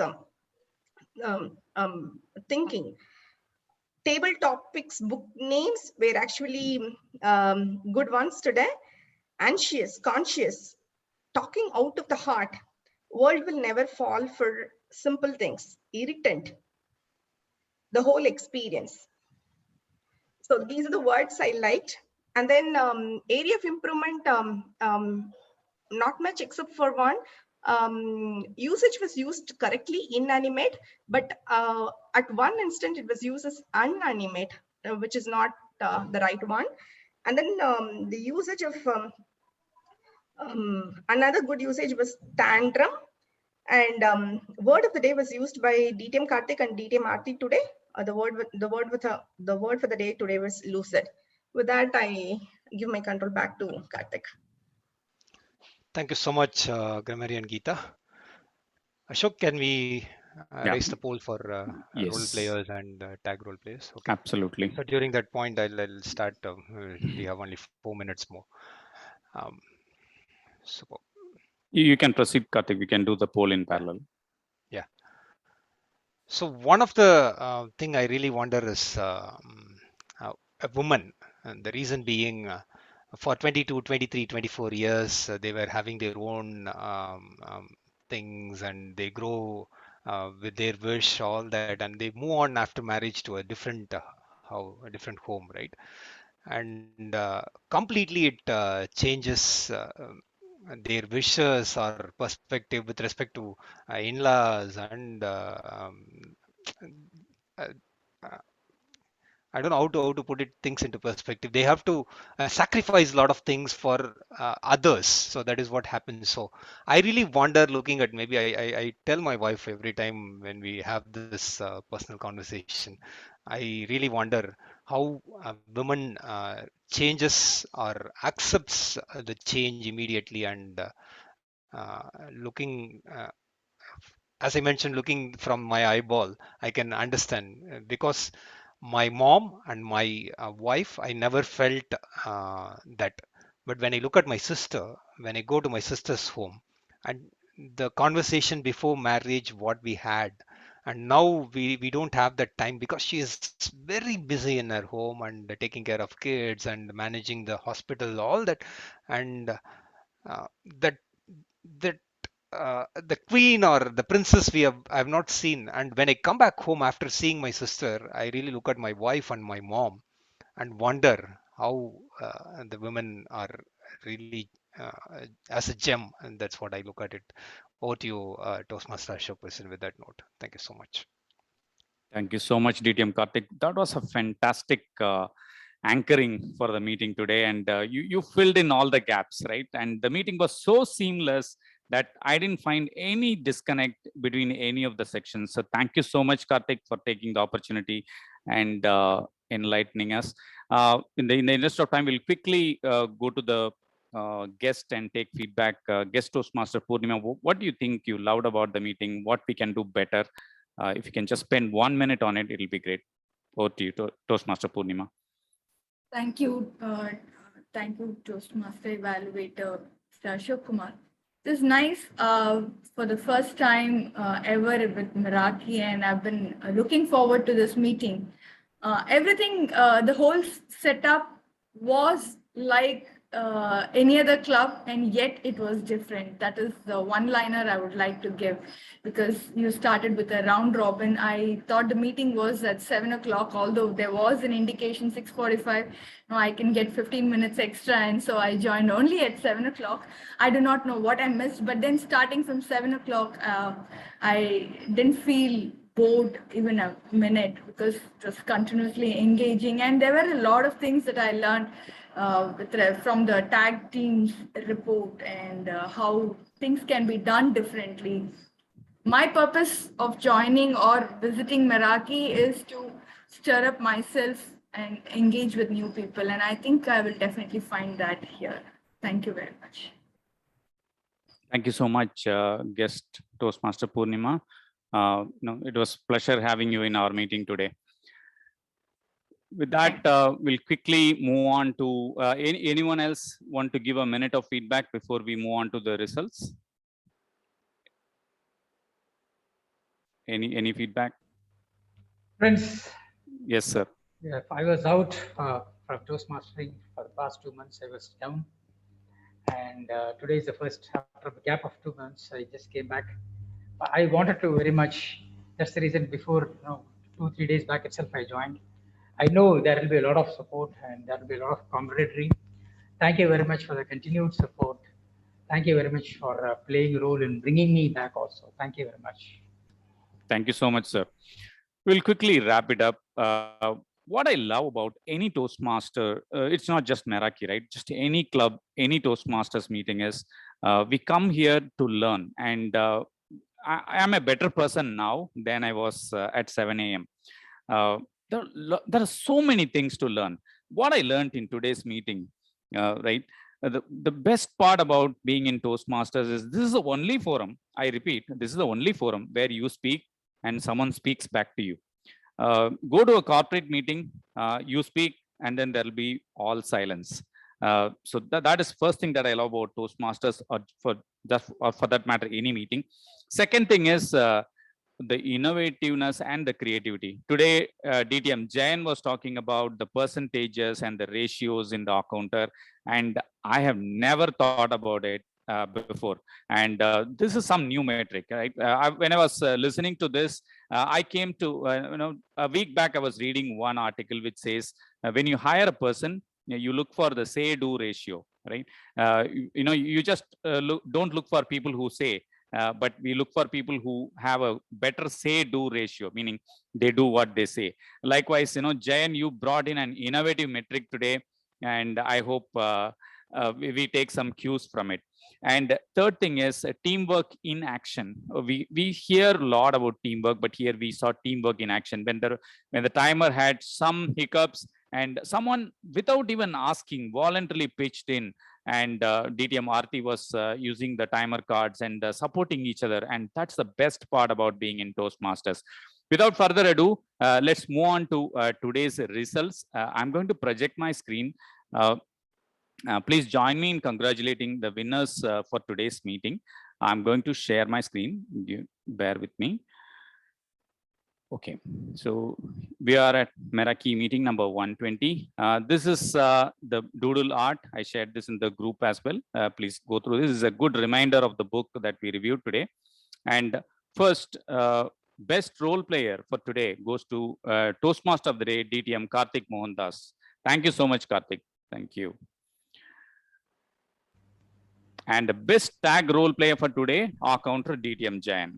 thinking. Table topics, book names were actually good ones today. Anxious, conscious, talking out of the heart. World will never fall for simple things. Irritant, the whole experience. So these are the words I liked. And then area of improvement, not much except for one. Usage was used correctly, inanimate, but at one instant it was used as unanimate, which is not the right one. And then the usage of another good usage was tantrum. And word of the day was used by DTM Karthik and DTM Aarti today. The word for the day today was lucid. With that, I give my control back to Karthik. Thank you so much, Grammarian Geeta. Ashok, can we raise the poll for role Yes. players and tag role players? Okay. Absolutely. So during that point, I'll start. We have only 4 minutes more. Super. You can proceed, Karthik. We can do the poll in parallel. Yeah. So one of the thing I really wonder is a woman, and the reason being for 22, 23, 24 years, they were having their own things, and they grow with their wish, all that, and they move on after marriage to a different home, right? And completely it changes their wishes or perspective with respect to in-laws and uh, uh, I don't know how to put it things into perspective. They have to sacrifice a lot of things for others. So that is what happens. So I really wonder, looking at, maybe I tell my wife every time when we have this personal conversation, I really wonder how women changes or accepts the change immediately, and looking as I mentioned, looking from my eyeball, I can understand because my mom and my wife, I never felt that. But when I look at my sister, when I go to my sister's home, and the conversation before marriage, what we had, and now we don't have that time because she is very busy in her home and taking care of kids and managing the hospital, all that, and uh, that that the queen or the princess I've not seen. And when I come back home after seeing my sister, I really look at my wife and my mom and wonder how the women are really as a gem, and that's what I look at it. Over to you, Toastmaster Ashok Person, with that note. Thank you so much. Thank you so much, DTM Karthik. That was a fantastic anchoring for the meeting today, and you filled in all the gaps, right? And the meeting was so seamless that I didn't find any disconnect between any of the sections. So thank you so much, Karthik, for taking the opportunity and enlightening us. In the interest of time, we'll quickly go to the guest and take feedback. Guest Toastmaster Purnima, what do you think you loved about the meeting? What we can do better? If you can just spend 1 minute on it, it'll be great. Over to you, Toastmaster Purnima. Thank you. Thank you, Toastmaster Evaluator, Mr. Ashok Kumar. This is nice for the first time ever with Meraki, and I've been looking forward to this meeting. Everything, the whole setup was like any other club, and yet it was different. That is the one-liner I would like to give, because you started with a round robin. I thought the meeting was at 7 o'clock, although there was an indication 6:45. No, I can get 15 minutes extra, and so I joined only at 7 o'clock. I do not know what I missed, but then starting from 7 o'clock, I didn't feel bored even a minute, because it was continuously engaging, and there were a lot of things that I learned from the tag teams report, and how things can be done differently. My purpose of joining or visiting Meraki is to stir up myself and engage with new people, and I think I will definitely find that here. Thank you very much. Thank you so much, guest Toastmaster Purnima. It was a pleasure having you in our meeting today. With that, we'll quickly move on to anyone else want to give a minute of feedback before we move on to the results? Any feedback? Friends. Yes, sir. Yeah, I was out from Toastmastering for the past 2 months. I was down. And today is the first, after a gap of 2 months, I just came back. I wanted to very much, that's the reason before, 2-3 days back itself, I joined. I know there will be a lot of support and there will be a lot of camaraderie. Thank you very much for the continued support. Thank you very much for playing a role in bringing me back also. Thank you very much. Thank you so much, sir. We'll quickly wrap it up. What I love about any Toastmaster, it's not just Meraki, right? Just any club, any Toastmasters meeting is, we come here to learn. And I am a better person now than I was at 7 a.m. There are so many things to learn. What I learned in today's meeting, right? The best part about being in Toastmasters is this is the only forum, I repeat, this is the only forum where you speak and someone speaks back to you. Go to a corporate meeting, you speak, and then there'll be all silence. So that is first thing that I love about Toastmasters, or for that matter, any meeting. Second thing is the innovativeness and the creativity. Today, DTM Jayan was talking about the percentages and the ratios in the counter, and I have never thought about it before. And this is some new metric, right? When I was listening to this, I came to, a week back, I was reading one article which says, when you hire a person, you look for the say-do ratio, right? You just don't look for people who say, but we look for people who have a better say-do ratio, meaning they do what they say. Likewise, Jayan, you brought in an innovative metric today, and I hope we take some cues from it. And third thing is teamwork in action. We hear a lot about teamwork, but here we saw teamwork in action. When the timer had some hiccups and someone, without even asking, voluntarily pitched in, and DTM Aarti was using the timer cards and supporting each other. And that's the best part about being in Toastmasters. Without further ado, let's move on to today's results. I'm going to project my screen. Please join me in congratulating the winners for today's meeting. I'm going to share my screen. Bear with me. Okay, so we are at Meraki meeting number 120. This is the doodle art. I shared this in the group as well. Please go through this. This is a good reminder of the book that we reviewed today. And first, best role player for today goes to Toastmaster of the Day, DTM Karthik Mohandas. Thank you so much, Karthik. Thank you. And the best tag role player for today, our counter DTM Jayan.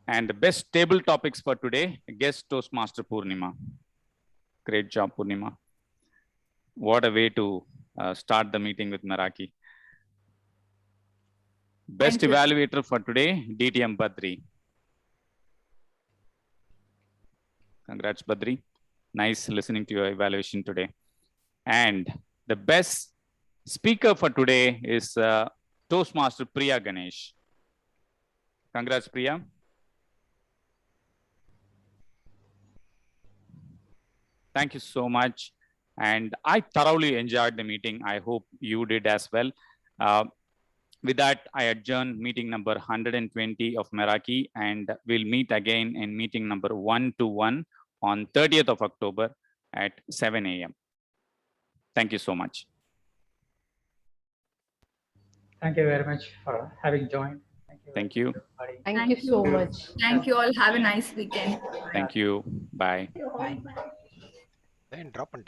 And the best table topics for today, guest Toastmaster Purnima. Great job, Purnima. What a way to start the meeting with Meraki. Best Thank you. evaluator for today, DTM Badri. Congrats, Badri. Nice listening to your evaluation today. And the best speaker for today is Toastmaster Priya Ganesh. Congrats, Priya. Thank you so much. And I thoroughly enjoyed the meeting. I hope you did as well. With that, I adjourn meeting number 120 of Meraki, and we'll meet again in meeting number 121 on 30th of October at 7 a.m. Thank you so much. Thank you very much for having joined. Thank you. Everybody. Thank you so much. Thank you all. Have a nice weekend. Thank you. Bye. Bye. Then drop and